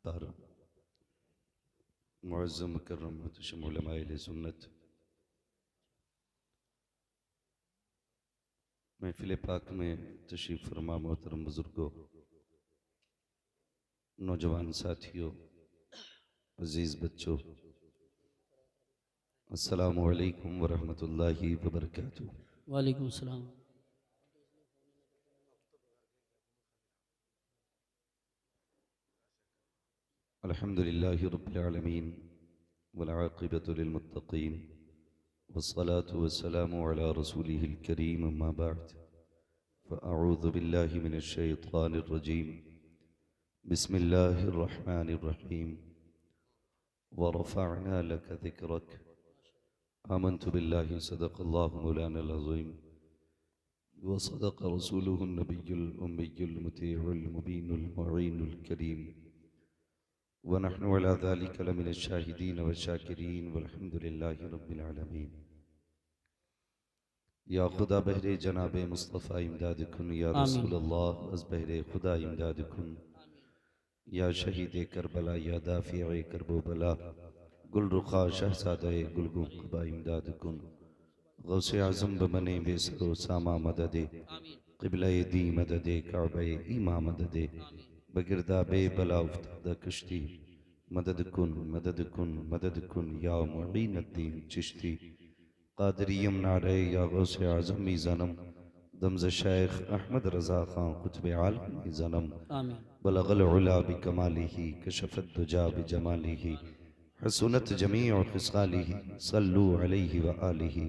तार मुअज़्ज़म मुकर्रम मुहतशम उलमाए अहले सुन्नत महफिल पाक में तशरीफ़ फरमा मोहतरम बुज़ुर्गों, नौजवान साथियों, अज़ीज़ बच्चों, अस्सलामु अलैकुम वरहमतुल्लाहि वबरकातुहू। वालेकुम सलाम। अल्हम्दुलिल्लाहि रब्बिल आलमीन वल आक़िबतु लिल मुत्तक़ीन वस्सलातु वस्सलामु अला रसूलिहिल करीम अम्मा बअद फ़अऊज़ु बिल्लाहि मिनश शैतानिर रजीम बिस्मिल्लाहिर रहमानिर रहीम व रफ़अना लका ज़िक्रक आमन्तु बिल्लाहि सदक़ल्लाहु मौलानल अज़ीम व सदक़ रसूलुहुन नबियुल उम्मियुल मुतीउल मुबीनुल मुईनुल करीम व नहनु अला ज़ालिका लमिनश शाहिदीन व शाकिरीन वल्हम्दुलिल्लाहि रब्बिल आलमीन। या खुदा बहरे जनाब मुस्तफ़ा इमदाद कुन, या आमीन। रसूल अल्लाह अज़ बहरे खुदा इमदाद कुन, या शहीद करबला, या दाफ़िए करबो बला, गुल रुखा शहज़ादे गुलगुम क़बा इमदाद कुन, गौसे आज़म बमने बेसरो सामा मददे, क़िबला दी मददे, काबे ईमा मददे, बगिरदा बे बला उफ्तादा कश्ती, मदद कुन मदद कुन मदद कुन, या मुईन अद्दीन चिश्ती, कादरियम नारे या गौसे आज़म ज़नम, दमज़ शेख अहमद रज़ा खां कुतुब आलम ज़नम, आमीन। बलगल उला बिकमालिही कशफत दुजा बिजमालिही, हसनत जमीअ खिसालिही, सल्लु अलैहि व आलिही।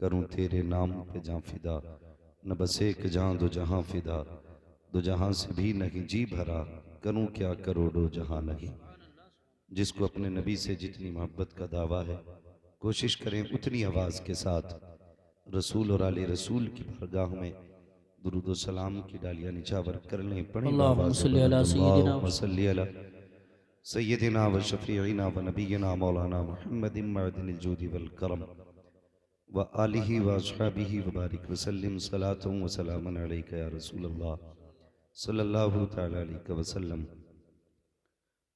करूँ तेरे नाम पे जां फिदा, न बस एक जहां दो जहां फिदा, दो जहां से भी नहीं जी भरा, करूँ क्या करोड़ों जहां नहीं। जिसको अपने नबी से जितनी मोहब्बत का दावा है, कोशिश करें उतनी आवाज़ के साथ रसूल और आले रसूल की बारगाह में दुरूद व सलाम की डालियां निछावर कर लें। पढ़ें अल्लाहुम्मा बावाज़ सल्लि अला बुलंद, सय्यिदिना अल्लाहुम्मा सल्लि अला सय्यिदिना व शफ़ीइना व नबीना मौलाना मुहम्मदिन मअदिनिल जूदि वल करम व आलिहि व अस्हाबिहि व बारिक वसल्लिम सलातुन व सलामन अलैका या रसूल अल्लाह सल्लल्लाहु तआला अलैहि वसल्लम।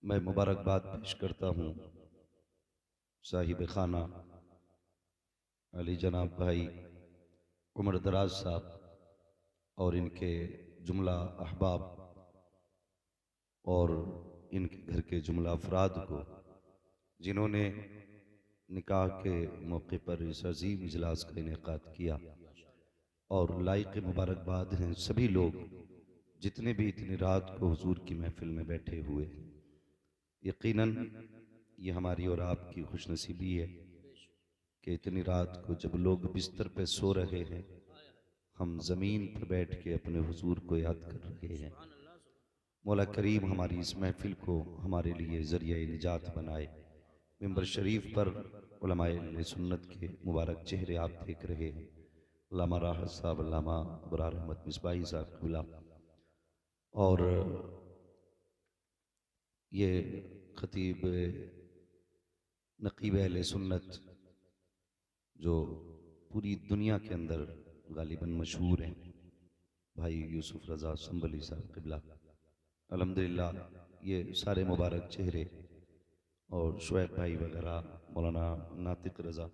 मैं मुबारकबाद पेश करता हूँ साहिब खाना अली जनाब भाई उमर दराज साहब और इनके जुमला अहबाब और इनके घर के जुमला अफराद को, जिन्होंने निकाह के मौके पर इस अजीम इजलास का इनेकाद किया। और लायक मुबारकबाद हैं सभी लोग जितने भी इतनी रात को हुजूर की महफिल में बैठे हुए हैं। यकीनन ये हमारी और आपकी खुशनसीबी है कि इतनी रात को जब लोग बिस्तर पे सो रहे हैं, हम ज़मीन पर बैठ के अपने हुजूर को याद कर रहे हैं। मौला करीम हमारी इस महफिल को हमारे लिए ज़रिया निजात बनाए। मिंबर शरीफ पर उलमाए अहले सुन्नत के मुबारक चेहरे आप देख रहे हैं। अल्लामा राहत साहब, अल्लामा अबरार अहमद मिसबाही साहब क़िबला, और ये खतीब नकीब अहले सुन्नत जो पूरी दुनिया के अंदर गालिबन मशहूर हैं, भाई यूसुफ रज़ा संबली साहब क़िबला। अल्हम्दुलिल्लाह ये सारे मुबारक चेहरे और शुएब भाई वगैरह, मौलाना नातिक रज़ा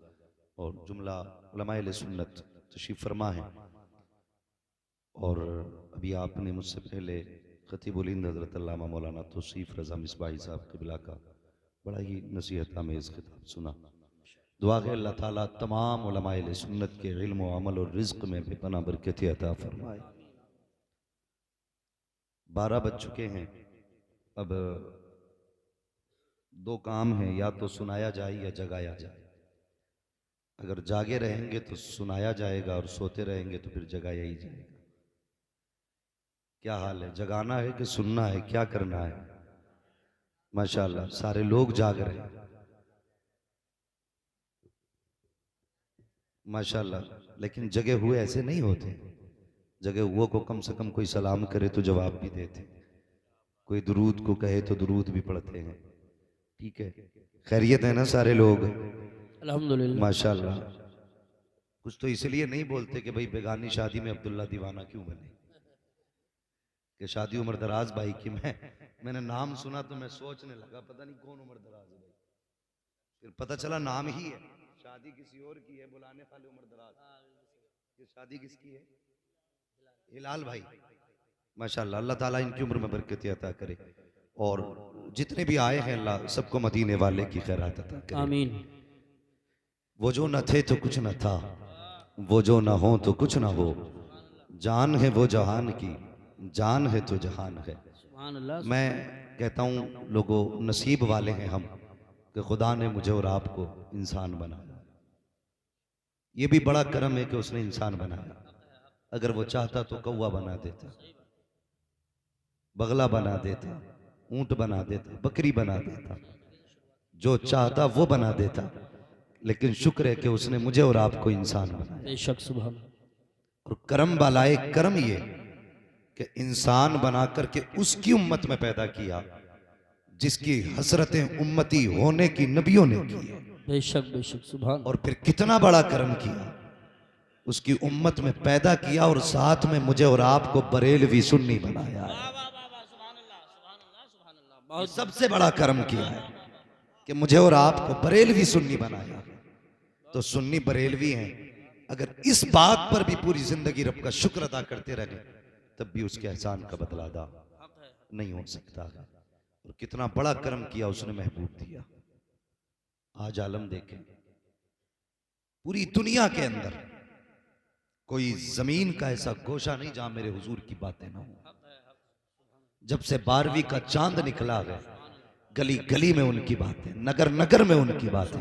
और जुमला उलमाए अहले सुन्नत तशरीफ़ फरमा है। और अभी आपने मुझसे पहले खतीबुल हिंद हज़रत अल्लामा मौलाना तौसीफ़ रज़ा मिसबाही साहब क़िबला का बड़ा ही नसीहत आमेज़ खिताब सुना। दुआ है अल्लाह ताला तमाम उलमाए अहले सुन्नत के इल्म व अमल और रिज़्क़ में बेपनाह बरकत अता फरमाए। 12 बज चुके हैं। अब दो काम हैं, या तो सुनाया जाए या जगाया जाए। अगर जागे रहेंगे तो सुनाया जाएगा और सोते रहेंगे तो फिर जगाया ही जाएगा। क्या हाल है, जगाना है कि सुनना है, क्या करना है? माशाअल्लाह सारे लोग जाग रहे हैं माशाअल्लाह। लेकिन जगे हुए ऐसे नहीं होते। जगे हुए को कम से कम कोई सलाम करे तो जवाब भी देते, कोई दुरूद को कहे तो दुरूद भी पढ़ते हैं। ठीक है, खैरियत है ना सारे लोग? अल्हम्दुलिल्लाह। माशाअल्लाह। कुछ तो इसलिए नहीं बोलते कि भाई बेगानी शादी में अब्दुल्ला दीवाना क्यों बने, कि शादी उम्र दराज भाई की मैंने नाम सुना तो मैं सोचने लगा पता नहीं कौन उम्र दराज है भाई, फिर पता चला नाम ही है, शादी किसी और की है, बुलाने वाले उम्र दराज। ये शादी किसकी है? हिलाल भाई। माशाल्लाह, अल्लाह ताला इनकी उम्र में बरकत अता करे और जितने भी आए हैं अल्लाह सबको मदीने वाले की खैरात अता करे। आमीन। वो जो न थे तो कुछ न था, वो जो न हो तो कुछ न हो, जान है वो जहान की, जान है तो जहान है। सुभान अल्लाह। मैं कहता हूँ लोगों, नसीब वाले हैं हम कि खुदा ने मुझे और आपको इंसान बनाया। ये भी बड़ा करम है कि उसने इंसान बनाया। अगर वो चाहता तो कौवा बना देता, बगला बना देता, ऊंट बना देता, बकरी बना देता, जो चाहता वो बना देता, लेकिन शुक्र है कि उसने मुझे और आपको इंसान बनाया। बेशक सुभान। और करम वालाए करम ये कि इंसान बना करके उसकी उम्मत में पैदा किया जिसकी हसरतें उम्मती होने की नबियों ने की है। बेशक बेशक सुभान। और फिर कितना बड़ा करम किया, उसकी उम्मत में पैदा किया और साथ में मुझे और आपको बरेलवी सुन्नी बनाया है। ये सबसे बड़ा करम किया है कि मुझे और आपको बरेलवी सुन्नी बनाया है। तो सुन्नी बरेलवी हैं, अगर इस बात पर भी पूरी जिंदगी रब का शुक्र अदा करते रहे तब भी उसके एहसान का बदला अदा नहीं हो सकता है। और कितना बड़ा करम किया उसने, महबूब दिया। आज आलम देखें, पूरी दुनिया के अंदर कोई जमीन का ऐसा गोशा नहीं जहां मेरे हुजूर की बातें ना हो। जब से 12वीं का चांद निकला है, गली गली में उनकी बातें, नगर नगर में उनकी बातें।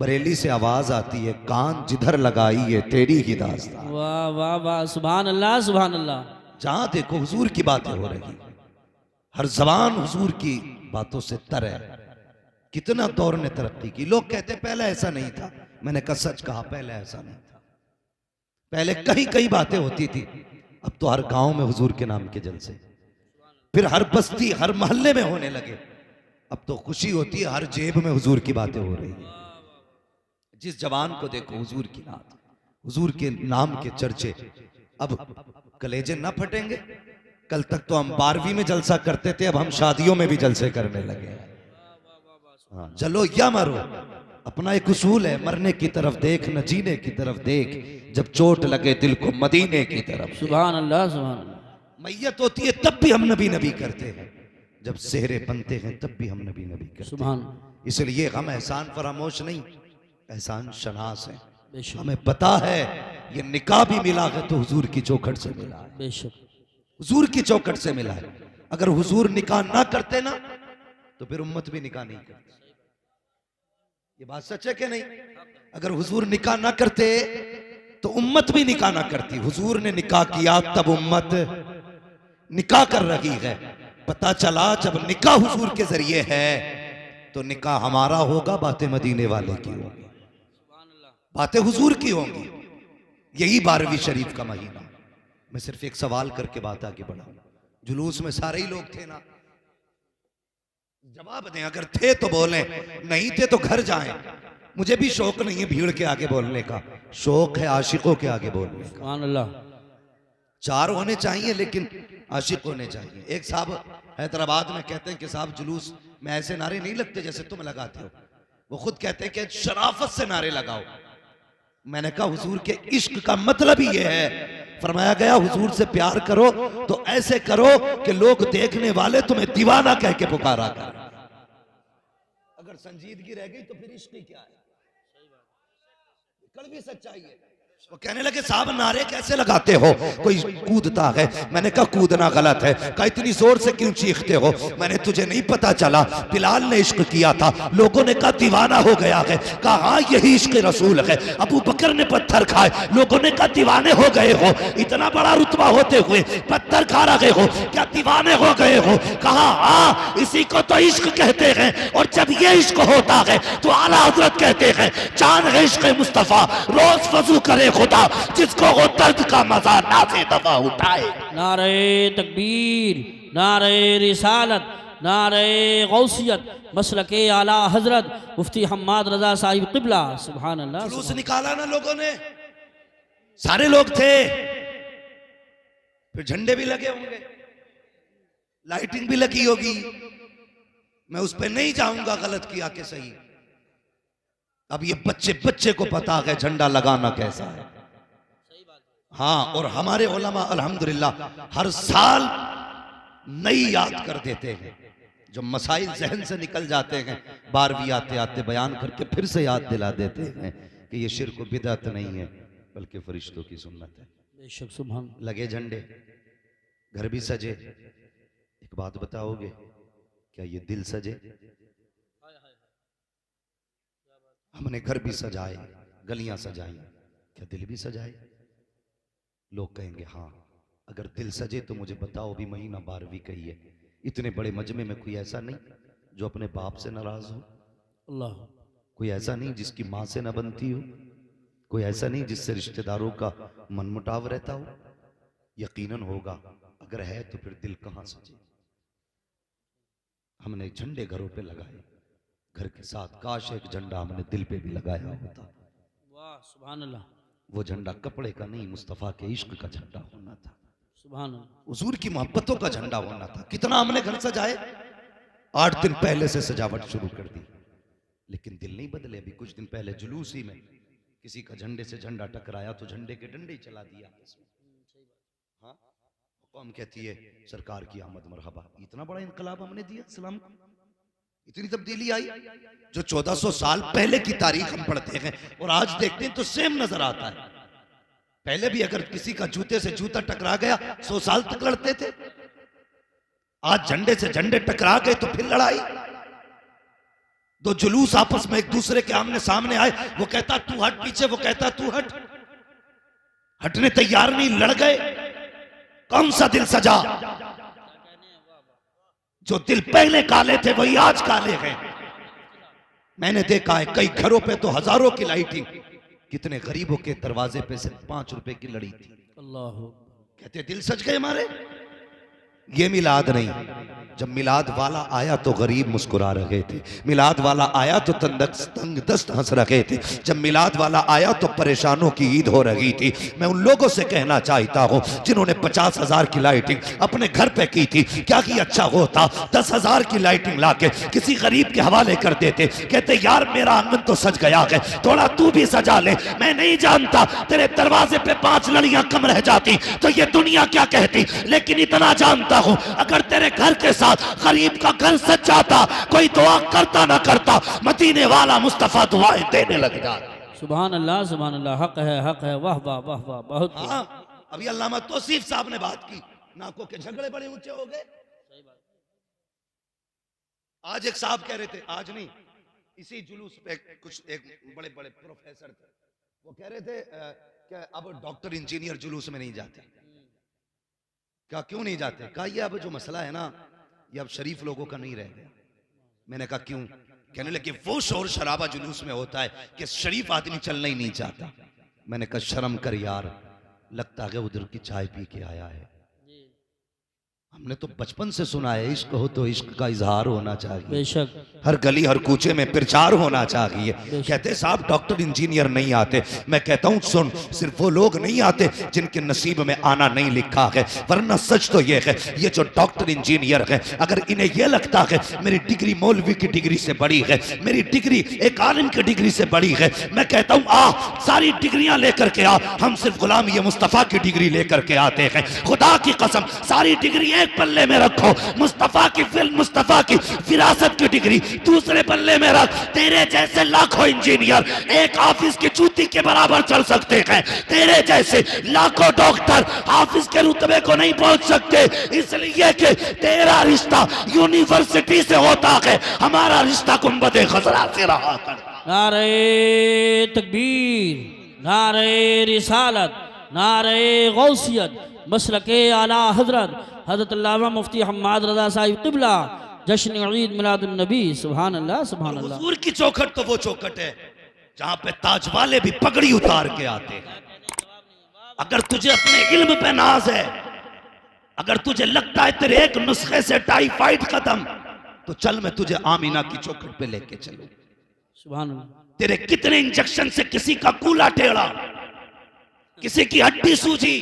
बरेली से आवाज आती है, कान जिधर लगाई है तेरी ही दास्तान। वाह वाह वाह, सुभान अल्लाह सुभान अल्लाह। जहां देखो हुजूर की बातें हो रही, हर जबान हुजूर की बातों से तर है। कितना दौर ने तरक्की की। लोग कहते पहले ऐसा नहीं था, मैंने कहा सच कहा, पहले ऐसा नहीं था। पहले कई कई बातें होती थी, अब तो हर गांव में हुजूर के नाम के जलसे, फिर हर बस्ती हर मोहल्ले में होने लगे। अब तो खुशी होती है, हर जेब में हुजूर की बातें हो रही है। जिस जवान को देखो हुजूर की नात, हुजूर के नाम के चर्चे। अब कलेजे ना फटेंगे। कल तक तो हम 12वीं में जलसा करते थे, अब हम शादियों में भी जलसे करने लगे। हाँ, चलो या मरो, अपना एक उसूल है, मरने की तरफ देख न जीने की तरफ देख, जब चोट लगे दिल को मदीने की तरफ। सुभान अल्लाह सुभान अल्लाह। मैयत होती है तब भी हम नबी नबी करते हैं, जब सेहरे बनते हैं तब भी हम नबी नबी करते हैं। सुभान। इसलिए हम एहसान फरामोश नहीं, एहसान शनास है। बेशक हमें पता है ये निकाह भी मिला है तो हुजूर की चौखट से मिला है, बेशक हुजूर की चौखट से मिला है। अगर हुजूर निकाह ना करते ना तो फिर उम्मत भी निकाह नहीं करती। ये बात सच है कि नहीं? अगर हुजूर निकाह ना करते तो उम्मत भी निकाह ना करती। हुजूर ने निकाह किया तब उम्मत निकाह कर रही है। पता चला जब निकाह हुजूर के जरिए है तो निकाह हमारा होगा, बातें मदीने वाले की होगी, बातें हुजूर की होंगी। यही 12वीं शरीफ का महीना। मैं सिर्फ एक सवाल करके बात आगे बढ़ाऊं। जुलूस में सारे ही लोग थे ना? जवाब दें, अगर थे तो बोलें, नहीं थे तो घर जाएं। मुझे भी शौक नहीं है भीड़ के आगे बोलने का, शौक है आशिकों के आगे बोलने का। सुभान अल्लाह। 4 होने चाहिए लेकिन आशिक होने चाहिए। एक साहब हैदराबाद में कहते हैं कि साहब जुलूस में ऐसे नारे नहीं लगते जैसे तुम लगाते हो। वो खुद कहते हैं कि शराफत से नारे लगाओ। मैंने कहा हुजूर के इश्क का मतलब ही ये है, फरमाया गया हुजूर से प्यार करो तो ऐसे करो कि लोग देखने वाले तुम्हें दीवाना कह के पुकारा कर। अगर संजीदगी रह गई तो फिर इश्क ही क्या है? कड़वी सच्चाई है। वो कहने लगे साहब नारे कैसे लगाते हो, कोई कूदता है। मैंने कहा कूदना गलत है। कहा इतनी जोर से क्यों चीखते हो? मैंने तुझे नहीं पता चला बिलाल ने इश्क किया था, लोगों ने कहा दीवाना हो गया है। कहा हाँ यही इश्क रसूल है। अबू बकर ने पत्थर खाए, लोगों ने कहा दीवाने हो गए हो, इतना बड़ा रुतबा होते हुए पत्थर खा रहे हो, क्या दीवाने हो गए हो? कहा हाँ इसी को तो इश्क कहते हैं, और जब ये इश्क होता है तो आला हजरत कहते हैं चांद है इश्क मुस्तफा, रोज वजू करे खुदा, जिसको वो दर्द का मजा ना से दफा उठाए। नारे तकबीर, नारे रिसालत, नारे गौसियत, मसलके आला हजरत मुफ्ती हम्माद रजा साहिब क़िबला। सुभान अल्लाह। जुलूस निकाला ना लोगों ने, सारे लोग थे, फिर झंडे भी लगे होंगे। लाइटिंग भी लगी होगी, मैं उस पर नहीं जाऊंगा गलत किया कि सही। अब ये बच्चे बच्चे को पता है झंडा लगाना कैसा है। हाँ, और हमारे उलमा अल्हम्दुलिल्लाह हर साल नई याद कर देते हैं। जो मसाइल जहन से निकल जाते हैं, 12वीं आते आते बयान करके फिर से याद दिला देते हैं कि ये शिर्क व बिदअत नहीं है बल्कि फरिश्तों की सुन्नत है। बेशक सुभान। लगे झंडे, घर भी सजे। एक बात बताओगे, क्या ये दिल सजे? हमने घर भी सजाए, गलियां सजाई, क्या दिल भी सजाए? लोग कहेंगे हाँ। अगर दिल सजे तो मुझे बताओ, भी महीना 12वीं कही है, इतने बड़े मजमे में कोई ऐसा नहीं जो अपने बाप से नाराज हो? अल्लाह। कोई ऐसा नहीं जिसकी माँ से न बनती हो? कोई ऐसा नहीं जिससे रिश्तेदारों का मनमुटाव रहता हो? यकीनन होगा। अगर है तो फिर दिल कहां सजे? हमने झंडे घरों पे लगाए, घर के साथ काश एक झंडा हमने दिल पे भी लगाया होता। वाह सुभान अल्लाह। वो झंडा कपड़े का नहीं, मुस्तफा के इश्क का झंडा होना था, सुभान अल्लाह। हुजूर की मोहब्बतों का झंडा होना था। कितना हमने घर सजाए, 8 दिन पहले से सजावट शुरू कर दी, लेकिन दिल नहीं बदले। अभी कुछ दिन पहले जुलूस ही में किसी का झंडे से झंडा टकराया तो झंडे के डंडे ही चला दिया आपस में। हाँ, कौम कहती है सरकार की आमद मरहबा। इतना बड़ा इनकलाब हमने दिया इस्लाम को, इतनी तब्दीली आई। जो 1400 साल पहले की तारीख हम पढ़ते हैं और आज देखते हैं तो सेम नजर आता है। पहले भी अगर किसी का जूते से जूता टकरा गया 100 साल तक लड़ते थे। आज झंडे से झंडे टकरा गए तो फिर लड़ाई। दो जुलूस आपस में एक दूसरे के आमने सामने आए, वो कहता तू हट पीछे, वो कहता तू हट। हटने तैयार नहीं, लड़ गए। कौन सा दिल सजा? जो दिल पहले काले थे वही आज काले हैं। मैंने देखा है कई घरों पे तो हजारों की लाइटिंग, कितने गरीबों के दरवाजे पे सिर्फ 5 रुपए की लड़ी थी। अल्लाह। कहते दिल सज गए हमारे। ये मिलाद नहीं। जब मिलाद वाला आया तो गरीब मुस्कुरा रहे थे, मिलाद वाला आया तो तंग दस्त हंस रहे थे, जब मिलाद वाला आया तो परेशानों की ईद हो रही थी। मैं उन लोगों से कहना चाहता हूँ जिन्होंने 50,000 की लाइटिंग अपने घर पे की थी, क्या कि अच्छा होता 10,000 की लाइटिंग लाके किसी गरीब के हवाले कर देते। कहते यार मेरा आंगन तो सज गया है, थोड़ा तू भी सजा ले। मैं नहीं जानता तेरे दरवाजे पे 5 लड़ियां कम रह जाती तो ये दुनिया क्या कहती, लेकिन इतना जानता हूं अगर तेरे घर के साथ गरीब का घर सज जाता, कोई दुआ करता ना करता, मदीने वाला मुस्तफा दुआएं देने लग जाता। सुभान अल्लाह सुभान अल्लाह। हक है हक है। वाह वाह वाह वाह। बहुत हाँ, अभी अल्लामा तौसीफ साहब ने बात की, नाकों के झगड़े बड़े ऊंचे हो गए। आज एक साहब कह रहे थे, आज नहीं इसी जुलूस पे कुछ एक बड़े बड़े प्रोफेसर थे, वो कह रहे थे कि अब डॉक्टर इंजीनियर जुलूस में नहीं जाते। क्या क्यों नहीं जाते? कहा ये अब जो मसला है ना, ये अब शरीफ लोगों का नहीं रह गया। मैंने कहा क्यों? कहने लगे वो शोर शराबा जुलूस में होता है कि शरीफ आदमी चलना ही नहीं चाहता। मैंने कहा शर्म कर यार, लगता है उधर की चाय पी के आया है। हमने तो बचपन से सुना है इश्क हो तो इश्क का इजहार होना चाहिए, बेशक हर गली हर कूचे में प्रचार होना चाहिए। कहते साहब डॉक्टर इंजीनियर नहीं आते। मैं कहता हूँ सुन, सिर्फ वो लोग नहीं आते जिनके नसीब में आना नहीं लिखा है, वरना सच तो ये है ये जो डॉक्टर इंजीनियर है, अगर इन्हें यह लगता है मेरी डिग्री मौलवी की डिग्री से बड़ी है, मेरी डिग्री एक आलिम की डिग्री से बड़ी है, मैं कहता हूँ आ सारी डिग्रियां लेकर के आ, हम सिर्फ गुलाम ये मुस्तफा की डिग्री लेकर के आते हैं। खुदा की कसम सारी डिग्री एक पल्ले में रखो, मुस्तफा की फिल्म मुस्तफा की फिरासत की डिग्री दूसरे पल्ले में रख। तेरे जैसे लाखों इंजीनियर एक ऑफिस की जूती के बराबर चल सकते हैं, तेरे जैसे लाखों डॉक्टर ऑफिस के रुतबे को नहीं पहुंच सकते, इसलिए कि तेरा रिश्ता यूनिवर्सिटी से होता है, हमारा रिश्ता गुंबदे खजरा से रहा करता। नारे तकबीर, नारे रिसालत, नारे गौसियत, मसलके आला हजरत हजरत अल्लामा मुफ्ती हम्माद रजा साहिब क़िबला, जश्न ईद मिलादुन नबी। सुभान अल्लाह सुभान अल्लाह। हुजूर की चौखट तो वो चौखट है जहां पे ताज वाले भी पगड़ी उतार के आते हैं। अगर तुझे अपने इल्म पे नाज है, अगर तुझे लगता है तेरे एक नुस्खे से टाइफाइड खत्म, तो चल मैं तुझे आमीना की चौखट पे लेके चलूं। सुभान अल्लाह। तेरे कितने इंजेक्शन से किसी का कूला टेढ़ा, किसी की हड्डी सूजी,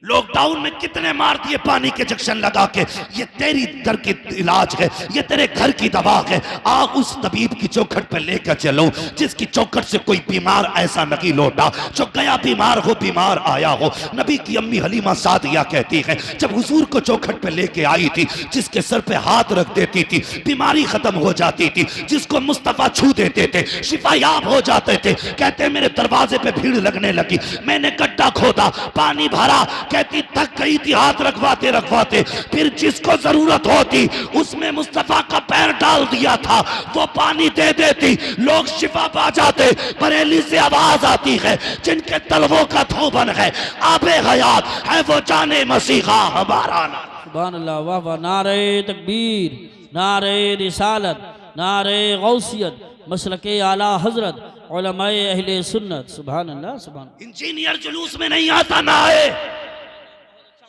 लॉकडाउन में कितने मार दिए पानी के जंक्शन लगा के। ये तेरी घर की इलाज है, ये तेरे घर की दवा है। आ उस तबीब की चौखट पे लेकर चलो जिसकी चौखट से कोई बीमार ऐसा नहीं लौटा जो गया बीमार हो बीमार आया हो। नबी की अम्मी हलीमा सादिया कहती है जब हुजूर को चौखट पे लेके आई थी, जिसके सर पे हाथ रख देती थी बीमारी खत्म हो जाती थी, जिसको मुस्तफा छू देते थे शिफायाब हो जाते थे। कहते मेरे दरवाजे पे भीड़ लगने लगी, मैंने गड्ढा खोदा, पानी भरा, कहती थक गई थी हाथ रखवाते रखवाते, फिर जिसको जरूरत होती उसमें मुस्तफा का पैर डाल दिया था, वो पानी दे देती, लोग शिफा पा जाते। बरेली से आवाज आती है जिनके तलवों का धोबन है आबे हयात है वो जाने मसीहा हमारा नाम। सुभान अल्लाह, वाह वाह। नारे तकबीर, नारे रिसालत, नारे गौसियत, मसलके आला हजरत, उलमाए अहले सुन्नत। सुभान अल्लाह, सुभान। इंजीनियर जुलूस में नहीं आता ना आए,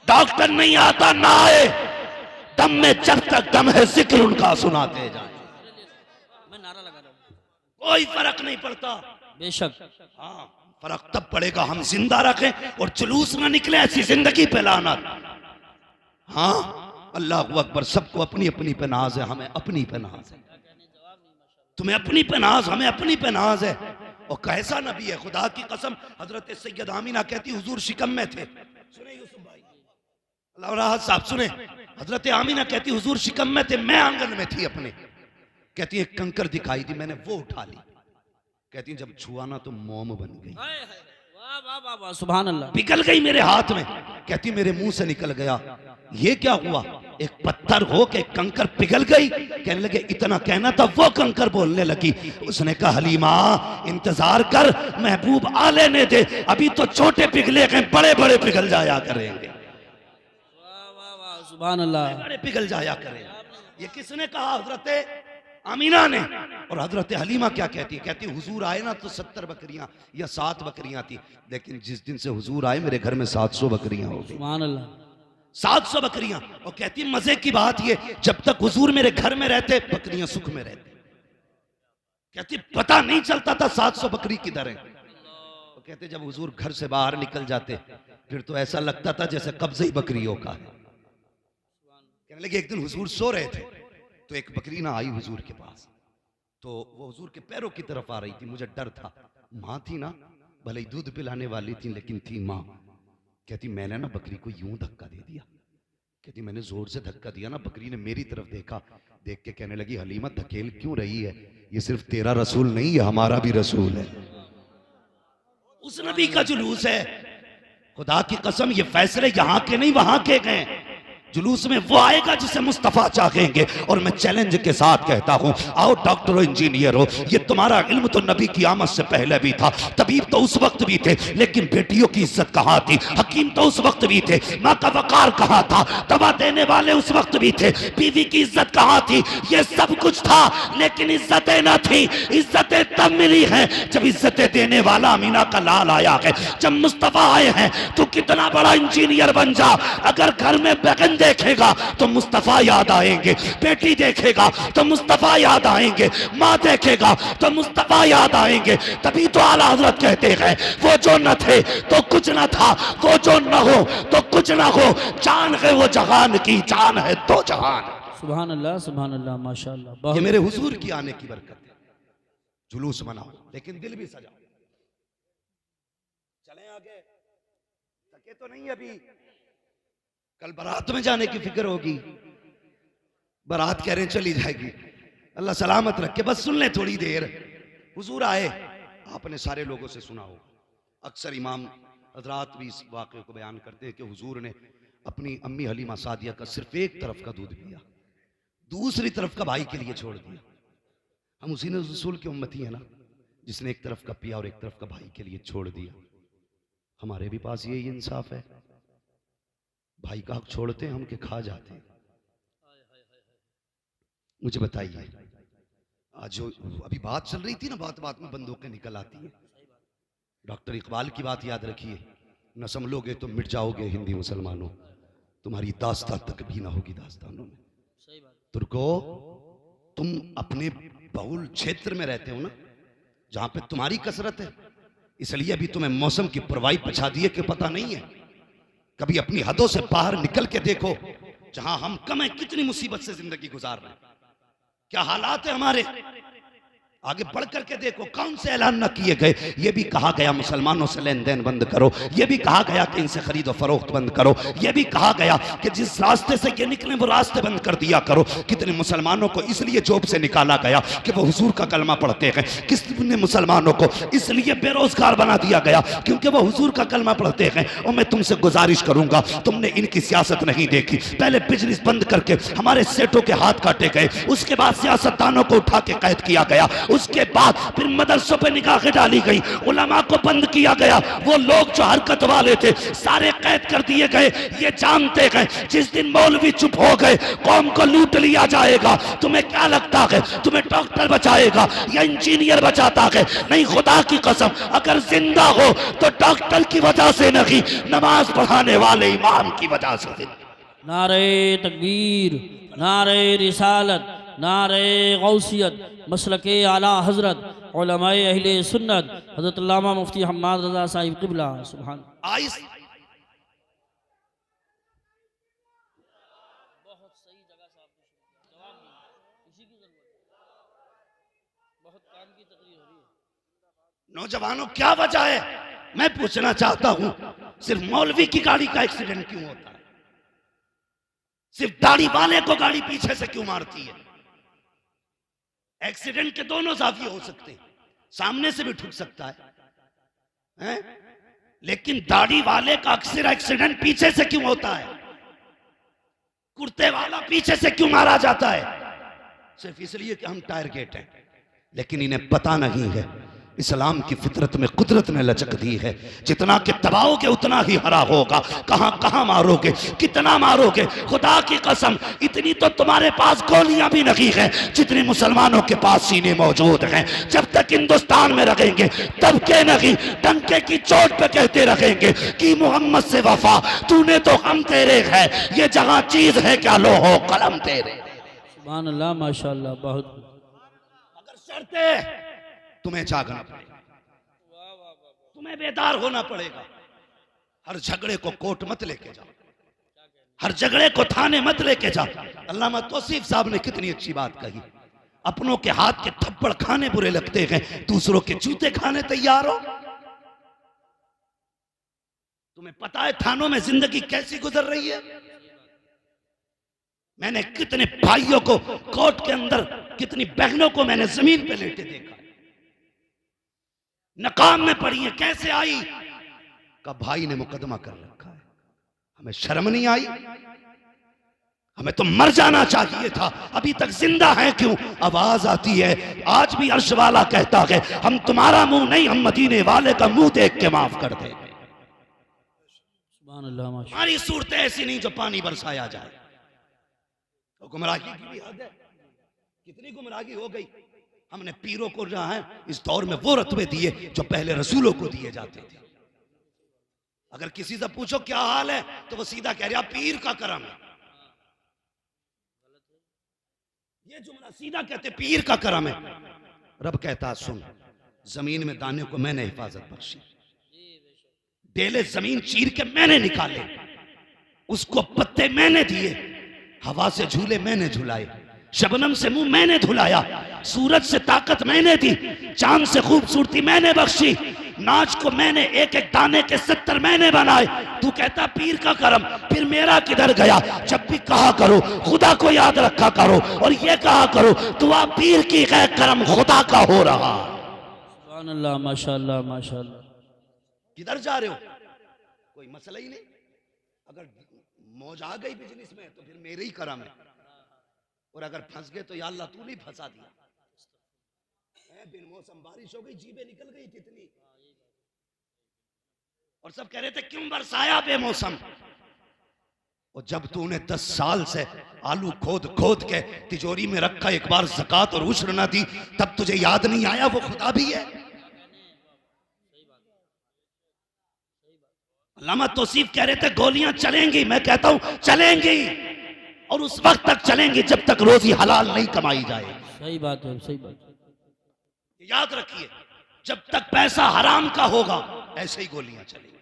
डॉक्टर नहीं आता ना आए, दम में जब तक दम है जिक्र उनका सुनाते जाए। मैं नारा लगा रहा हूं, कोई फर्क नहीं पड़ता। बेशक। हाँ, फर्क तब पड़ेगा हम जिंदा रखें और जुलूस ना निकले ऐसी जिंदगी पे लानत। हाँ, अल्लाह अकबर। सबको अपनी अपनी पे नाज है, हमें अपनी पे नाज है। तुम्हें अपनी पे नाज, हमें अपनी पे नाज है। और कैसा नबी है, खुदा की कसम। हजरत सैयद आमीना कहती हुजूर शिकम में थे। सुने यूसुफ भाई, अल्लाह राहत साहब सुने। हजरत आमीना कहती हुजूर शिकम में थे, मैं आंगन में थी अपने। कहती एक कंकर दिखाई दी, मैंने वो उठा ली। कहती जब छुआ ना तो मोम बन गई। वाह वाह वाह वाह, सुभान अल्लाह। पिघल गई मेरे हाथ में। कहती मेरे मुंह से निकल गया। ये क्या हुआ? एक पत्थर हो के कंकर पिघल गई। कहने लगे इतना कहना था, वो कंकर बोलने लगी। उसने कहा हलीमा इंतजार कर, महबूब आ लेने दे, अभी तो छोटे पिघले गए, बड़े बड़े पिघल जाया करेंगे। वाह वाह वाह, सुभान अल्लाह। बड़े पिघल जाया करेंगे। ये किसने कहा? हजरत आमीना ने। और हजरत हलीमा क्या कहती? कहती हुजूर आए ना तो 70 बकरियां या 7 बकरियां थी, लेकिन जिस दिन से हुजूर आए मेरे घर में 700 बकरियां हो गई। सुभान अल्लाह, 700 बकरियां। और कहती मजे की बात ये, जब तक हुजूर मेरे घर में रहते बकरियां सुख में रहती। कहती पता नहीं चलता था 700 बकरी किधर है। तो कहते जब हुजूर घर से बाहर निकल जाते फिर तो ऐसा लगता था जैसे कब्जे ही बकरियों का है। कहने लगे एक दिन हुजूर सो रहे थे तो एक बकरी ना आई हुजूर के पास, तो वो हुजूर के पैरों की तरफ आ रही थी। मुझे डर था, माँ थी ना, भले ही दूध पिलाने वाली थी लेकिन थी माँ। कहती मैंने ना बकरी को यूं धक्का दे दिया। कहती मैंने जोर से धक्का दिया ना, बकरी ने मेरी तरफ देखा, देख के कहने लगी हलीमा धकेल क्यों रही है, ये सिर्फ तेरा रसूल नहीं है हमारा भी रसूल है। उस नबी का जुलूस है। खुदा की कसम ये फैसले यहाँ के नहीं वहां के गए। जुलूस में वो आएगा जिसे मुस्तफा चाहेंगे। और मैं चैलेंज के साथ कहता हूं, आओ डॉक्टर हो, इंजीनियर हो, ये तुम्हारा इल्म तो नबी की आमद से पहले भी था, तबीब तो उस वक्त भी थे, लेकिन बेटियों की इज्जत कहाँ थी? हकीम तो उस वक्त भी थे, माँ का वकार कहाँ था? दवा देने वाले उस वक्त भी थे, बीवी की इज्जत कहाँ थी? ये सब कुछ था लेकिन इज्जतें न थी। इज्जतें तब मिली हैं जब इज्जतें देने वाला अमीना का लाल आया है, जब मुस्तफा आए हैं। तू कितना बड़ा इंजीनियर बन जा, अगर घर में बगन देखेगा तो मुस्तफा याद आएंगे, बेटी देखेगा तो मुस्तफा याद आएंगे, माँ देखेगा तो मुस्तफा याद आएंगे। तभी तो आला हजरत कहते हैं वो जो न थे तो कुछ न था, वो जो न हो तो कुछ न हो, जान है वो जहान की, जान है तो जहान। सुभान अल्लाह, सुभान अल्लाह, माशाअल्लाह। ये मेरे हुजूर की आने की बरकत है। जुलूस मनाओ लेकिन दिल भी सजाओ। चलें आगे, थके तो नहीं अभी। कल बारात में जाने की फिक्र होगी, बारात कह रहे हैं चली जाएगी, अल्लाह सलामत रखे। बस सुन ले थोड़ी देर। हुजूर आए, आपने सारे लोगों से सुना हो, अक्सर इमाम हजरात भी इस वाक़े को बयान करते हैं कि हुजूर ने अपनी अम्मी हलीमा सादिया का सिर्फ एक तरफ का दूध पिया, दूसरी तरफ का भाई के लिए छोड़ दिया। हम उसी ने रसूल की उम्मती है ना, जिसने एक तरफ का पिया और एक तरफ का भाई के लिए छोड़ दिया। हमारे भी पास यही इंसाफ है, भाई का हक छोड़ते हैं हम के खा जाते हैं। मुझे बताइए, आज जो अभी बात चल रही थी ना, बात बात में बंदूकें निकल आती हैं। डॉक्टर इकबाल की बात याद रखिए, न संभलोगे तो मिट जाओगे हिंदी मुसलमानों, तुम्हारी दास्तां तक भी ना होगी दास्तानों में। तुर्को, तुम अपने बहुल क्षेत्र में रहते हो ना, जहां पे तुम्हारी कसरत है, इसलिए अभी तुम्हें मौसम की परवाही पछा दिए कि पता नहीं है। कभी अपनी हदों से बाहर निकल के देखो, जहां हम कम है कितनी मुसीबत से जिंदगी गुजार रहे हैं, क्या हालात है हमारे। आगे बढ़ करके देखो कौन से ऐलान न किए गए। ये भी कहा गया मुसलमानों से लेन देन बंद करो, ये भी कहा गया कि इनसे खरीदो फरोख्त बंद करो, ये भी कहा गया कि जिस रास्ते से ये निकले वो रास्ते बंद कर दिया करो। कितने मुसलमानों को इसलिए जॉब से निकाला गया कि वो हुजूर का कलमा पढ़ते हैं। कितने मुसलमानों को इसलिए बेरोजगार बना दिया गया क्योंकि वो हुजूर का कलमा पढ़ते हैं। और मैं तुमसे गुजारिश करूंगा, तुमने इनकी सियासत नहीं देखी। पहले बिजनेस बंद करके हमारे सेठों के हाथ काटे गए, उसके बाद सियासतदानों को उठा के कैद किया गया, उसके बाद फिर मदरसों पे निगाहें डाली गई, उलमा को बंद किया गया। वो लोग जो हरकत वाले थे सारे कैद कर दिए गए। ये जानते गए जिस दिन मौलवी चुप हो गए कौम को लूट लिया जाएगा। तुम्हें क्या लगता है तुम्हें डॉक्टर बचाएगा या इंजीनियर बचाता है? नहीं, खुदा की कसम अगर जिंदा हो तो डॉक्टर की वजह से नहीं, नमाज पढ़ाने वाले इमाम की वजह से। नारे तकबीर, नारे रिसालत, नारे गौसियत, मसलके आला हजरत उलमाए अहले सुन्नत हज़रत अल्लामा मुफ्ती हम्माद रज़ा साहिब क़िबला। सुभान आइस बहुत सही जगह से आपने जवाब दिया, इसी की जरूरत है, बहुत काम की तकरीर हो रही है। नौजवानों क्या वजह है? मैं पूछना चाहता हूं, सिर्फ मौलवी की गाड़ी का एक्सीडेंट क्यों होता है? सिर्फ दाढ़ी वाले को गाड़ी पीछे से क्यों मारती है? एक्सीडेंट के दोनों जाविये हो सकते हैं, सामने से भी ठुक सकता है? लेकिन दाढ़ी वाले का अक्सर एक्सीडेंट पीछे से क्यों होता है? कुर्ते वाला पीछे से क्यों मारा जाता है? सिर्फ इसलिए कि हम टायर गेट हैं। लेकिन इन्हें पता नहीं है इस्लाम की फितरत में कुदरत ने लचक दी है, जितना कि दबाओगे उतना ही हरा होगा। कहां कहां मारोगे, कितना मारोगे? खुदा की कसम इतनी तो तुम्हारे पास गोलियां भी नहीं है जितनी मुसलमानों के पास सीने मौजूद हैं। जब तक हिंदुस्तान में रहेंगे तब के नहीं डंके की चोट पे कहते रहेंगे कि मोहम्मद से वफा, तूने तो हम तेरे है, ये जहां चीज है क्या लो हो कलम तेरे। सुभान अल्लाह, माशाअल्लाह, बहुत। अगर शर्ते तुम्हें जागना पड़ेगा, तुम्हें बेदार होना पड़ेगा। हर झगड़े को कोर्ट मत लेके जाओ, हर झगड़े को थाने मत लेके जाओ। अल्लामा तौसीफ साहब ने कितनी अच्छी बात कही, अपनों के हाथ के थप्पड़ खाने बुरे लगते हैं, दूसरों के जूते खाने तैयार हो। तुम्हें पता है थानों में जिंदगी कैसी गुजर रही है? मैंने कितने भाइयों को कोर्ट के अंदर, कितनी बहनों को मैंने जमीन पे लेटे देखा, नकाम में पड़ी है। कैसे आई? का भाई ने मुकदमा कर रखा है। हमें शर्म नहीं आई? हमें तो मर जाना चाहिए था, अभी तक जिंदा है क्यों? आवाज आती है, आज भी अर्श वाला कहता है हम तुम्हारा मुंह नहीं, हम मदीने वाले का मुंह देख के माफ कर देंगे। हमारी सूरत ऐसी नहीं जो पानी बरसाया जाए। तो गुमराही की भी हद है, कितनी गुमराही हो गई। हमने पीरों को जहां है इस दौर में वो रत्बे दिए जो पहले रसूलों को दिए जाते थे। अगर किसी से पूछो क्या हाल है तो वो सीधा कह रहा पीर का करम है। ये जुमला सीधा कहते पीर का करम है। रब कहता सुन, जमीन में दाने को मैंने हिफाजत बख्शी, डेले जमीन चीर के मैंने निकाले, उसको पत्ते मैंने दिए, हवा से झूले मैंने झुलाए, शबनम से मुंह मैंने धुलाया, सूरज से ताकत मैंने दी, चांद से खूबसूरती मैंने बख्शी, नाच को मैंने एक एक दाने के 70 मैंने बनाए। तू कहता पीर का करम, फिर मेरा किधर गया? जब भी कहा करो खुदा को याद रखा करो, और ये कहा करो दुआ पीर की है, करम खुदा का हो रहा। सुभान अल्लाह, माशाअल्लाह, माशाअल्लाह। किधर जा रहे हो? कोई मसला ही नहीं। अगर मौज आ गई बिजनेस में तो फिर मेरे ही करम है, और अगर फंस गए तो या अल्लाह तू नहीं फंसा दिया। बिन मौसम बारिश हो गई, जीबे निकल गई कितनी, और सब कह रहे थे क्यों बरसाया बेमौसम। और जब तूने 10 साल से आलू खोद खोद के तिजोरी में रखा, एक बार ज़कात और उश्र ना दी, तब तुझे याद नहीं आया वो खुदा भी है। अल्लामा तौसीफ कह रहे थे गोलियां चलेंगी, मैं कहता हूं चलेंगी, और उस वक्त तक चलेंगी जब तक रोजी हलाल नहीं कमाई जाए। सही बात है, सही बात है। याद रखिए, जब तक पैसा हराम का होगा ऐसे ही गोलियां चलेंगी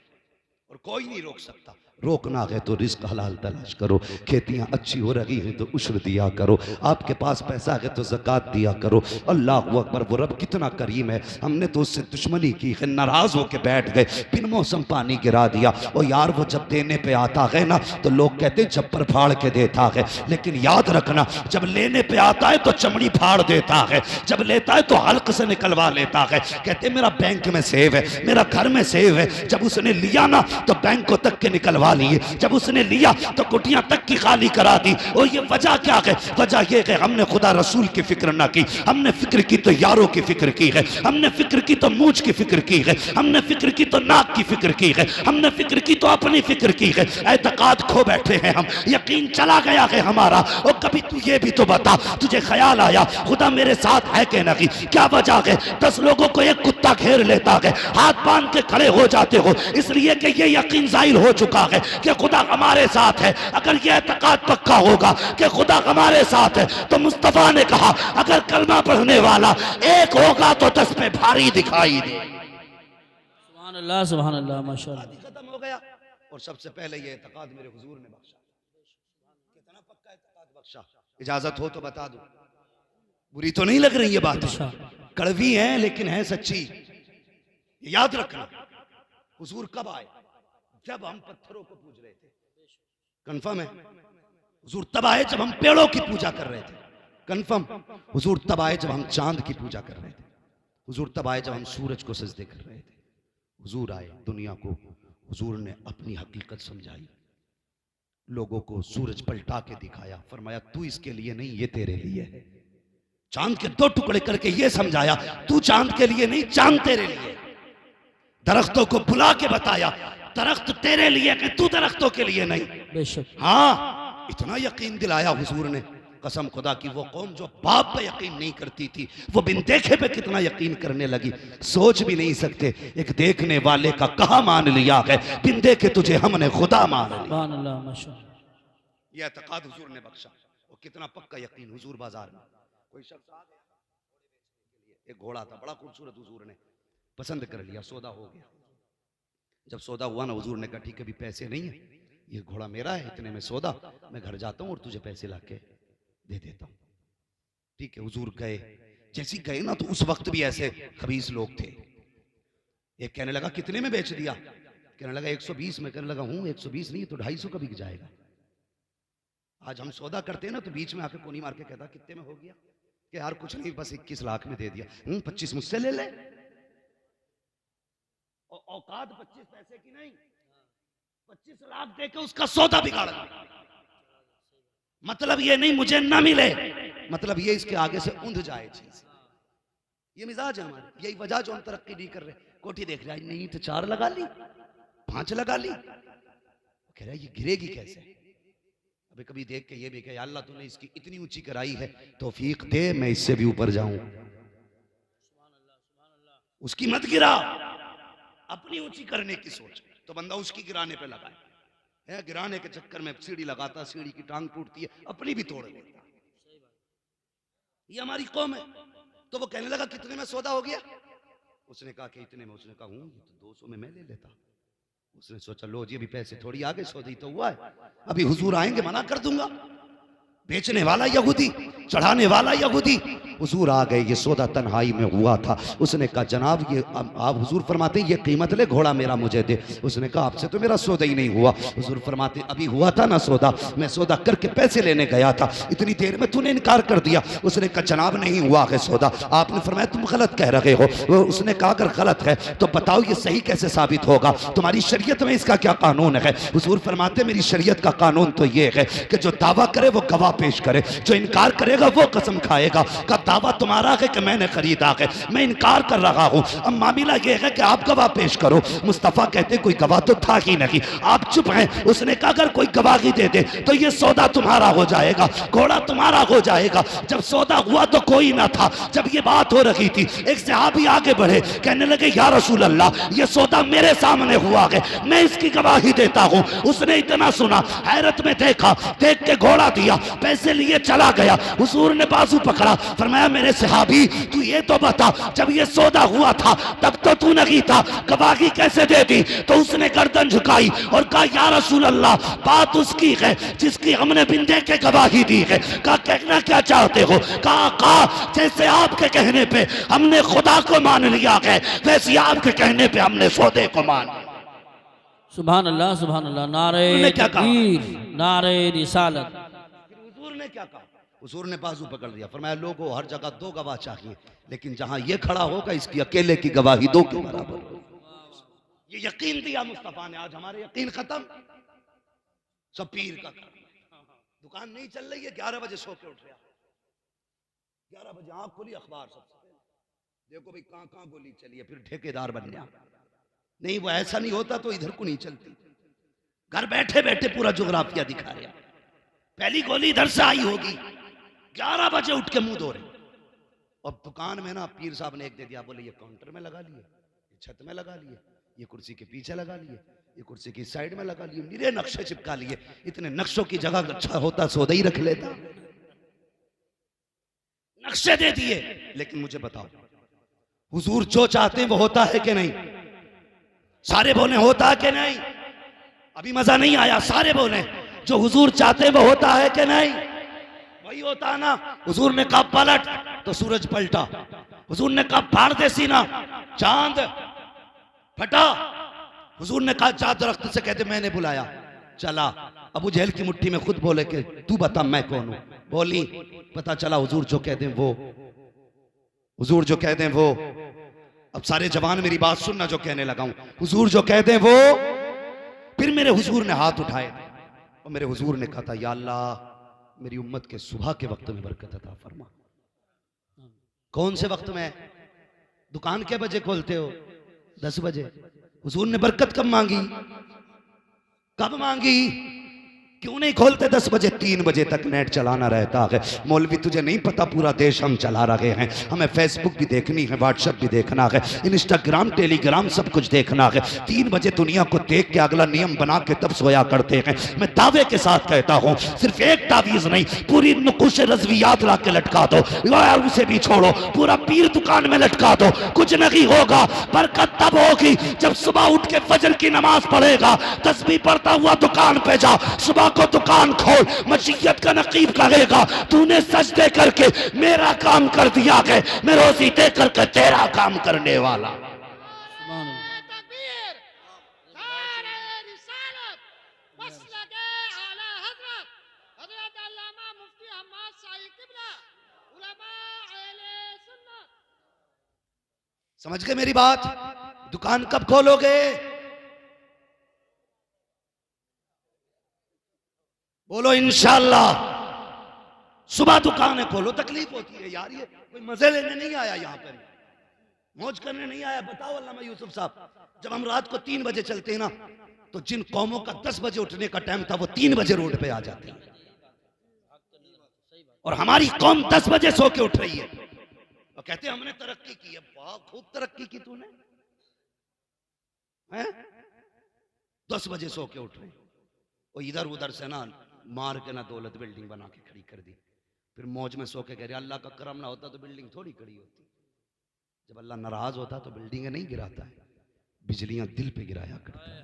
और कोई नहीं रोक सकता। रोकना है तो रिस्क हलाल तलाश करो, खेतियां अच्छी हो रही हैं तो उश्र दिया करो, आपके पास पैसा है तो ज़कात दिया करो। अल्लाह अकबर, वो रब कितना करीम है। हमने तो उससे दुश्मनी की है, नाराज होकर बैठ गए, बिन मौसम पानी गिरा दिया। और यार वो जब देने पे आता है ना तो लोग कहते हैं जब्बर फाड़ के देता है, लेकिन याद रखना जब लेने पे आता है तो चमड़ी फाड़ देता है, जब लेता है तो हल्क से निकलवा लेता है। कहते मेरा बैंक में सेव है, मेरा घर में सेव है। जब उसने लिया ना तो बैंक को तक के निकलवा लिए, जब उसने लिया तो कुटियां तक की खाली करा दी। और ये वजह क्या है? वजह ये है हमने खुदा रसूल की फिक्र ना की, हमने फिक्र की तो यारों की फिक्र की है, हमने फिक्र की तो मूछ की फिक्र की है, हमने फिक्र की तो नाक की फिक्र की है, हमने फिक्र की तो अपनी फिक्र की है। एतकाद खो बैठे हैं हम, यकीन चला गया है हमारा। और कभी तू ये भी तो बता, तुझे ख्याल आया खुदा मेरे साथ है कि नहीं? क्या वजह है 10 लोगों को एक कुत्ता घेर लेता है, हाथ बांध के खड़े हो जाते हो, इसलिए कि ये यकीन जाहिर हो चुका है कि खुदा हमारे साथ है। अगर ये एतकाद पक्का होगा कि खुदा हमारे साथ है तो मुस्तफा ने कहा अगर कलमा पढ़ने वाला एक होगा तो 10 पे भारी दिखाई दे। सुभान अल्लाह, सुभान अल्लाह, माशाअल्लाह। खत्म हो गया। और सबसे पहले ये एतकाद मेरे हुजूर ने बख्शा। कितना पक्का एतकाद बख्शा? इजाजत हो तो बता दो, बुरी तो नहीं लग रही ये बात? कड़वी है लेकिन है सच्ची। याद रखना हुजूर कब आए? जब हम पत्थरों को पूज रहे थे। कंफर्म है? हुजूर तब आए जब हम पेड़ों की पूजा कर रहे थे। कंफर्म? हुजूर तब आए जब हम चांद की पूजा कर रहे थे। हुजूर तब आए जब हम सूरज को सजदे कर रहे थे। हुजूर आए दुनिया को, हुजूर ने अपनी हकीकत समझाई, लोगों को सूरज पलटा के दिखाया, फरमाया तू इसके लिए नहीं, ये तेरे लिए है। चांद के 2 टुकड़े करके ये समझाया तू चांद के लिए नहीं, चांद तेरे लिए। दरख्तों को बुला के बताया दरख्त तेरे लिए कि तू दरख्तों के लिए नहीं। बेशक। हाँ, इतना यकीन दिलाया हुजूर ने, कसम खुदा की वो कौम जो बाप पे यकीन नहीं करती थी वो बिन देखे पे कितना यकीन करने लगी। सोच भी नहीं सकते एक देखने वाले का कहा मान लिया है, बिन देखे तुझे हमने खुदा मान लिया। सुभान अल्लाह, माशाअल्लाह। यह एतकाद हुजूर ने बख्शा। और कितना पक्का यकीन हुजूर बाजार में कोई शख्स आ गया, एक घोड़ा था बड़ा खूबसूरत, हुजूर ने पसंद कर लिया, सौदा हो गया। जब सौदा हुआ ना हुजूर ने कहा ठीक है अभी पैसे नहीं है, ये घोड़ा मेरा है, इतने में सौदा, मैं घर जाता हूँ और तुझे पैसे लाके दे देता हूँ। ठीक है, हुजूर गए। जैसे गए ना तो उस वक्त भी ऐसे खबीस लोग थे। एक कहने लगा कितने में बेच दिया? कहने लगा 120 में। कहने लगा हूँ 120 नहीं तो 250 का बिक जाएगा। आज हम सौदा करते हैं ना तो बीच में आके कोनी मार के कहता कितने में हो गया? कि यार कुछ नहीं बस 21 लाख में दे दिया। 25 मुझसे ले ले। औकात 25 पैसे की नहीं, 25 लाख देके उसका सौदा बिगाड़ दिया। मतलब ये नहीं मुझे ना मिले, मतलब ये इसके आगे से उंध जाए चीज। ये मिजाज है हमारे, यही वजह जो हम तरक्की नहीं कर रहे। कोठी देख रहा है नहीं तो 4 लगा ली, 5 लगा ली, कह रहा है ये गिरेगी कैसे? अबे कभी देख के ये भी कहे अल्लाह तूने इसकी इतनी ऊंची कराई है, तौफीक दे मैं इससे भी ऊपर जाऊं। उसकी मत गिरा, अपनी ऊंची करने की सोच। तो बंदा उसकी गिराने पे लगा है, गिराने के चक्कर में सीढ़ी लगाता, सीढ़ी की टांग टूटती है, अपनी भी तोड़ लेता। ये हमारी कौम है। तो वो कहने लगा कितने में सौदा हो गया? उसने कहा कि इतने में। उसने कहा हूं तो 200 में मैं ले लेता। उसने सोचा लो जी अभी पैसे थोड़ी आगे, सौदा ही तो हुआ है, अभी हुजूर आएंगे मना कर दूंगा। बेचने वाला यहूदी, चढ़ाने वाला यहूदी। हुजूर आ गए, ये सौदा तन्हाई में हुआ था। उसने कहा जनाब ये आप, हुजूर फरमाते ये कीमत ले, घोड़ा मेरा मुझे दे। उसने कहा आपसे तो मेरा सौदा ही नहीं हुआ। हुजूर फरमाते अभी हुआ था ना सौदा, मैं सौदा करके पैसे लेने गया था, इतनी देर में तूने इनकार कर दिया। उसने कहा जनाब नहीं हुआ है सौदा। आपने फरमाया तुम गलत कह रहे हो। उसने कहा अगर गलत है तो बताओ ये सही कैसे साबित होगा, तुम्हारी शरीयत में इसका क्या कानून है? हुजूर फरमाते मेरी शरीयत का कानून तो ये है कि जो दावा करे वो गवाह पेश करे, जो इनकार करेगा वो कसम खाएगा। का दावा तुम्हारा है कि मैंने खरीदा है, मैं इनकार कर रहा हूं, अब मामला ये है कि आप गवाह पेश करो। मुस्तफा कहते कोई गवाह तो था ही नहीं, आप चुप हैं। उसने कहा अगर कोई गवाही दे दे तो ये सौदा तुम्हारा हो जाएगा, घोड़ा तुम्हारा हो जाएगा। जब सौदा हुआ तो कोई ना था। जब ये बात हो रही थी एक सहाबी आगे बढ़े, कहने लगे या रसूल अल्लाह ये सौदा मेरे सामने हुआ है, मैं इसकी गवाही देता हूं। उसने इतना सुना, हैरत में देखा, देख के घोड़ा दिया, पैसे लिए चला गया। हुजूर ने बाजू पकड़ा, फरमाया मेरे सहाबी तू ये तो बता, जब ये सौदा हुआ था तब तो तू नहीं था, गवाही कैसे दे दी? तो उसने गर्दन झुकाई और कहा या रसूल अल्लाह, बात उसकी है जिसकी हमने बिन देखे गवाही दी है। कहा कहना क्या चाहते हो? कहा जैसे आपके कहने पे हमने खुदा को मान लिया है, वैसे आपके कहने पे हमने सौदे को मान लिया। सुभान अल्लाह, सुभान अल्लाह। नारे तकबीर, नारे रिसालत। हुजूर ने क्या कहा? हुजूर ने बाजू पकड़ लिया, फरमाया लोगों हर जगह दो गवाह चाहिए, लेकिन जहां ये खड़ा होगा इसकी अकेले की गवाही दो के बराबर हो। ये यकीन दिया मुस्तफा ने। आज हमारे यकीन खत्म, सब पीर का कर। दुकान नहीं चल रही है, 11 बजे सो के उठ रहा, 11 बजे आंख खुली, अखबार सबसे पहले देखो भाई कहां कहां गोली चली है, फिर ठेकेदार बन गया। नहीं, वो ऐसा नहीं होता तो इधर को नहीं चलती। घर बैठे बैठे पूरा जोग्राफिया दिखा रहा। पहली गोली इधर से आई होगी, 11 बजे उठ के मुंह धो रहे। और दुकान में ना पीर साहब ने एक दे दिया, बोले ये काउंटर में लगा लिए, ये छत में लगा लिए, ये कुर्सी के पीछे लगा लिए, ये कुर्सी की साइड में लगा लिए, निरे नक्शे चिपका लिए। इतने नक्शों की जगह अच्छा होता सौदा ही रख लेता। नक्शे दे दिए। लेकिन मुझे बताओ, हुजूर जो चाहते हैं वो होता है कि नहीं? सारे बोले होता है कि नहीं? अभी मजा नहीं आया, सारे बोले जो हुजूर चाहते हैं वो होता है कि नहीं? वही होता है ना। हुजूर ने कहा पलट, तो सूरज पलटा। हुजूर ने कहा फाड़ दे सीना, चांद फटा। हुजूर ने कहा जा दरख्त से कहते मैंने बुलाया, चला। अबू जहल की मुट्ठी में खुद बोले कि तू बता मैं कौन हूं। बोली, पता चला हुजूर जो कह दें वो, हुजूर जो कह दें वो। अब सारे जवान मेरी बात सुनना जो कहने लगा हूं, हुजूर जो कह दें वो। फिर मेरे हुजूर ने हाथ उठाए और मेरे हुजूर ने कहा था या अल्लाह मेरी उम्मत के सुबह के वक्त में बरकत अता फरमा। कौन से वक्त में? दुकान के बजे खोलते हो? 10 बजे। हुजूर ने बरकत कब मांगी? कब मांगी? क्यों नहीं खोलते 10 बजे? 3 बजे तक नेट चलाना रहता है। मौलवी तुझे नहीं पता पूरा देश हम चला रहे हैं, हमें फेसबुक भी देखनी है, व्हाट्सएप भी देखना है, इंस्टाग्राम टेलीग्राम सब कुछ देखना है। 3 बजे दुनिया को देख के अगला नियम बना के तब सोया करते हैं। मैं दावे के साथ कहता हूँ, सिर्फ एक तावीज नहीं, पूरी नुकुश रज़वियात ला के लटका दो, यार उसे भी छोड़ो, पूरा पीर दुकान में लटका दो, कुछ नहीं होगा। बरकत तब होगी जब सुबह उठ के फजर की नमाज पढ़ेगा, तस्बीह पढ़ता हुआ दुकान पे जा। सुबह को दुकान खोल, मशीयत का नकीब कहेगा तूने सजदे करके मेरा काम कर दिया है, मैं रोजी दे करके तेरा काम करने वाला। समझ गए मेरी बात? दुकान कब खोलोगे? बोलो इंशाअल्लाह। सुबह दुकानें खोलो। तकलीफ होती है यार, ये कोई मजे लेने नहीं आया, यहाँ पर मौज करने नहीं आया। बताओ अल्लामा यूसुफ साहब, जब हम रात को 3 बजे चलते हैं ना, तो जिन कौमों का 10 बजे उठने का टाइम था वो 3 बजे रोड पे आ जाते हैं, और हमारी कौम 10 बजे सो के उठ रही है और कहते हैं हमने तरक्की की है। वाह, खूब तरक्की की तूने, हैं? 10 बजे सो के उठ रहे, और इधर उधर से ना मार के ना दौलत बिल्डिंग बना के खड़ी कर दी। फिर मौज में सो के कह रहे अल्लाह का करम ना होता तो बिल्डिंग थोड़ी खड़ी होती। जब अल्लाह नाराज होता तो बिल्डिंग नहीं गिराता है, बिजलियां दिल पे गिराया करता है।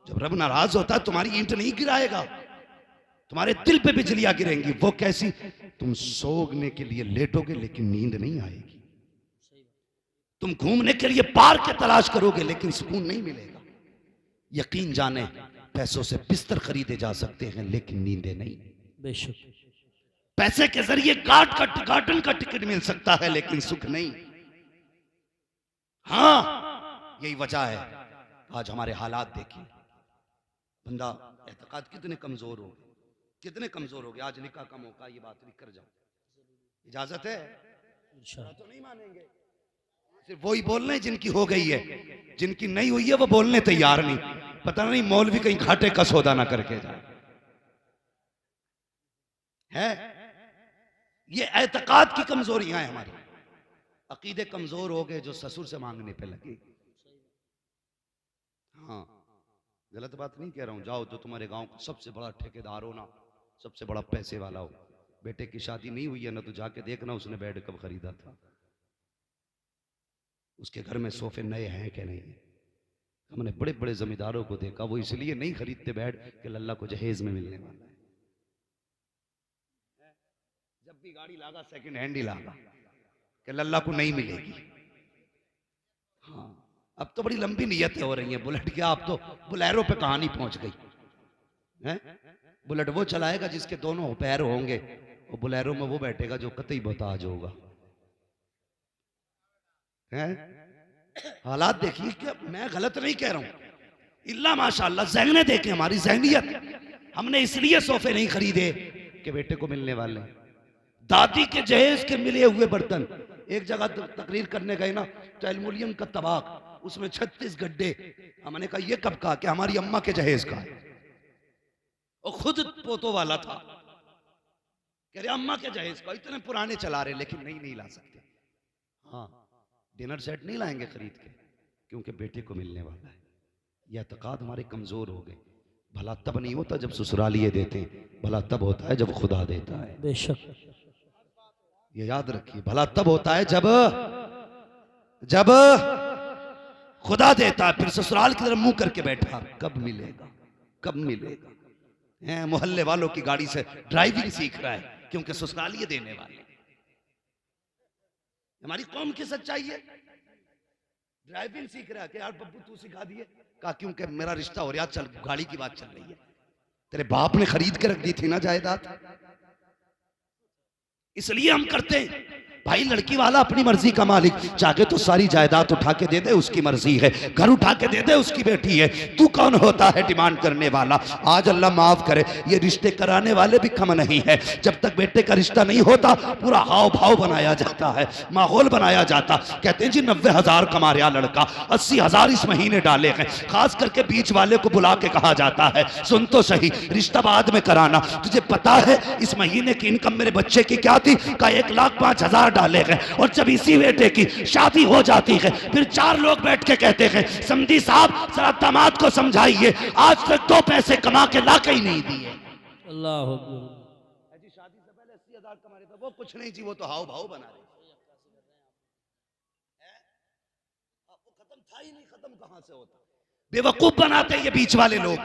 जब रब नाराज होता है तुम्हारी ईंट नहीं गिराएगा, तुम्हारे दिल पे बिजलियां गिरेंगी। वो कैसी? तुम सोने के लिए लेटोगे लेकिन नींद नहीं आएगी, तुम घूमने के लिए पार्क की तलाश करोगे लेकिन सुकून नहीं मिलेगा। यकीन जाने पैसों से बिस्तर खरीदे जा सकते हैं लेकिन नींदें नहीं। बेशक पैसे के जरिए गार्डन का टिकट मिल सकता है लेकिन सुख नहीं। हाँ, यही वजह है आज हमारे हालात देखिए। बंदा एतकाद कितने कमजोर हो, कितने कमजोर हो गए। आज निकाह का मौका, ये बात लिख कर जाओ, इजाजत है? तो नहीं मानेंगे। सिर्फ वही बोल रहे हैं जिनकी हो गई है, जिनकी नहीं हुई है वो बोलने तैयार नहीं। पता नहीं मौलवी कहीं घाटे का सौदा ना करके जाए। है ये एतकाद की कमजोरियां हैं हमारी। अकीदे कमजोर हो गए जो ससुर से मांगने पे लगे। हाँ, गलत बात नहीं कह रहा हूं। जाओ जो तुम्हारे गांव का सबसे बड़ा ठेकेदार हो ना, सबसे बड़ा पैसे वाला हो, बेटे की शादी नहीं हुई है ना, तो जाके देखना उसने बेड कब खरीदा था, उसके घर में सोफे नए हैं कि नहीं। हमने बड़े बड़े जमींदारों को देखा, वो इसलिए नहीं खरीदते बेड कि लल्ला को जहेज में मिलने वाला है। जब भी गाड़ी लागा सेकंड हैंड ही लागा कि लल्ला को नहीं मिलेगी। हाँ, अब तो बड़ी लंबी नियतें हो रही हैं। बुलेट क्या, अब तो बुलेरो पे कहानी पहुंच गई है। बुलेट वो चलाएगा जिसके दोनों पैर होंगे, और बुलेरो में वो बैठेगा जो कतई मोहताज होगा। हैं? हालात देखिए, क्या मैं गलत नहीं कह रहा हूं, इल्ला माशाअल्लाह ज़हने देखें हमारी ज़हनियत। हमने इसलिए सोफे नहीं खरीदे कि बेटे को मिलने वाले, दादी के जहेज के मिले हुए बर्तन। एक जगह तकरीर करने गए ना, तो एल्युमिनियम का तबाक, उसमें 36 गड्ढे। हमने कहा ये कब कहा कि हमारी अम्मा के जहेज का है, और खुद पोतों वाला था, कह रहे अम्मा के जहेज का। इतने पुराने चला रहे, लेकिन नहीं ला सकते। हाँ, डिनर सेट नहीं लाएंगे खरीद के, क्योंकि बेटे को मिलने वाला है। यह एतकाद हमारे कमजोर हो गए। भला तब नहीं होता जब ससुरालिये देते, भला तब होता है जब खुदा देता है। बेशक, ये याद रखिए, भला तब होता है जब जब खुदा देता है। फिर ससुराल की तरफ मुंह करके बैठा, कब मिलेगा कब मिलेगा। मोहल्ले वालों की गाड़ी से ड्राइविंग सीख रहा है, क्योंकि ससुरालिये देने वाले। हमारी कौम की सच्चाई है, ड्राइविंग सीख रहा है कि यार बब्बू तू सिखा दिए, कहा क्योंकि मेरा रिश्ता हो रहा, चल गाड़ी की बात चल रही है। तेरे बाप ने खरीद के रख दी थी ना जायदाद, इसलिए हम करते हैं। भाई लड़की वाला अपनी मर्जी का मालिक, चाहे तो सारी जायदाद उठा के दे दे, उसकी मर्जी है। घर उठा के दे दे, उसकी बेटी है। तू कौन होता है डिमांड करने वाला। आज अल्लाह माफ करे, ये रिश्ते कराने वाले भी कम नहीं है। जब तक बेटे का रिश्ता नहीं होता, पूरा हाव भाव बनाया जाता है, माहौल बनाया जाता। कहते हैं जी 90,000 कमा रहा लड़का, 80,000 इस महीने डाले हैं। खास करके बीच वाले को बुला के कहा जाता है, सुन तो सही, रिश्ता बाद में कराना। तुझे पता है इस महीने की इनकम मेरे बच्चे की क्या थी? का 1,05,000 डाले गए। और जब इसी बेटे की शादी हो जाती है, फिर 4 लोग बैठ के कहते हैं, समधी साहब जरा दामाद को समझाइए, आज तक 2 पैसे कमा के ला के ही नहीं दिए। अल्लाह अकबर। जी शादी से पहले 80,000 कमा रहे थे, वो कुछ नहीं जी, वो तो हाव भाव बना रहे। वो खत्म था ही नहीं, खत्म कहां से होता। बेवकूफ बनाते हैं ये बीच वाले लोग।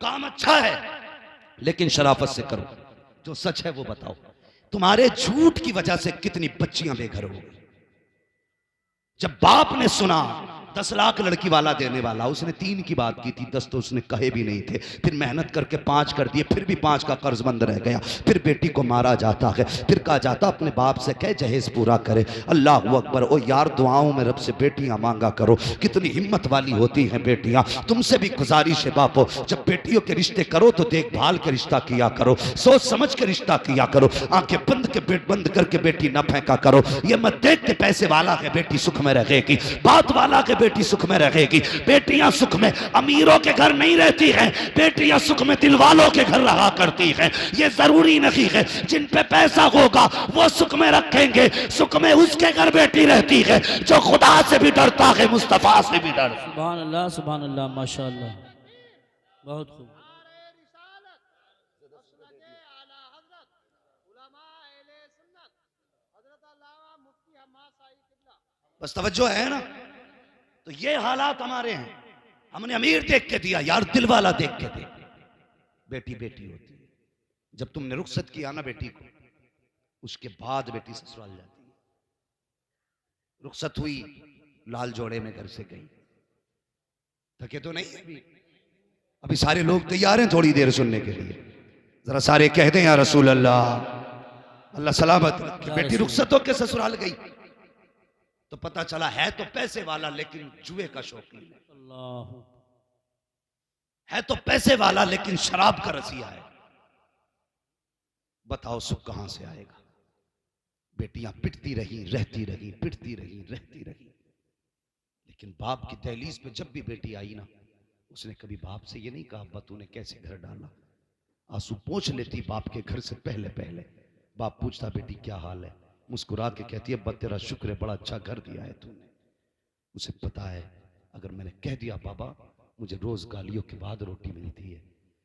काम अच्छा है, लेकिन शराफत से करो, जो सच है वो बताओ। तुम्हारे झूठ की वजह से कितनी बच्चियां बेघर हो गई। जब बाप ने सुना 10 लाख लड़की वाला देने वाला, उसने 3 की बात की थी, 10 तो उसने कहे भी नहीं थे। फिर मेहनत करके 5 कर दिए, फिर भी 5 का कर्जमंद रह गया। फिर बेटी को मारा जाता है, फिर कहा जाता अपने बाप से कहे जहेज पूरा करे। अल्लाह अकबर। ओ यार, दुआओं में रब से बेटियां मांगा करो। कितनी हिम्मत वाली होती हैं बेटियां। तुमसे भी गुजारिश है बापो, जब बेटियों के रिश्ते करो तो देखभाल के रिश्ता किया करो, सोच समझ के रिश्ता किया करो। आंखें बंद करके बेटी न फेंका करो। ये मत देख के पैसे वाला है बेटी सुख में रहेगी, बात वाला के बेटी सुख में रहेगी। बेटियां सुख में अमीरों के घर नहीं रहती हैं, बेटियां सुख में दिल वालों के घर रहा करती हैं। ये जरूरी नहीं है जिन पे पैसा होगा वो सुख में रखेंगे, सुख में उसके घर बेटी रहती है जो खुदा से भी डरता है, मुस्तफा से भी डरता है। सुभान अल्लाह, माशाअल्लाह, बहुत खूब। बस तवज्जो है ना। तो ये हालात हमारे हैं। हमने अमीर देख के दिया यार, दिल वाला देख के दे। बेटी बेटी होती है। जब तुमने रुखसत किया ना बेटी को, उसके बाद बेटी ससुराल जाती है। रुखसत हुई, लाल जोड़े में घर से गई, थके तो नहीं अभी सारे लोग तैयार हैं थोड़ी देर सुनने के लिए। जरा सारे कह दें या रसूल अल्लाह, अल्लाह सलामत रखे। बेटी रुखसत होकर ससुराल गई तो पता चला है तो पैसे वाला, लेकिन जुए का शौकीन है तो पैसे वाला, लेकिन शराब का रसिया है। बताओ सुख कहां से आएगा। बेटियां पिटती रही, रहती रही, पिटती रही, रहती रही। लेकिन बाप की दहलीज पे जब भी बेटी आई ना, उसने कभी बाप से ये नहीं कहा अब्बा तूने कैसे घर डाला। आंसू पोंछ लेती बाप के घर से पहले पहले। बाप पूछता बेटी क्या हाल है, मुस्कुरा के कहती है अब्बा तेरा शुक्र है, बड़ा अच्छा घर दिया है तूने। उसे पता है अगर मैंने कह दिया बाबा मुझे रोज गालियों के बाद रोटी मिलती है,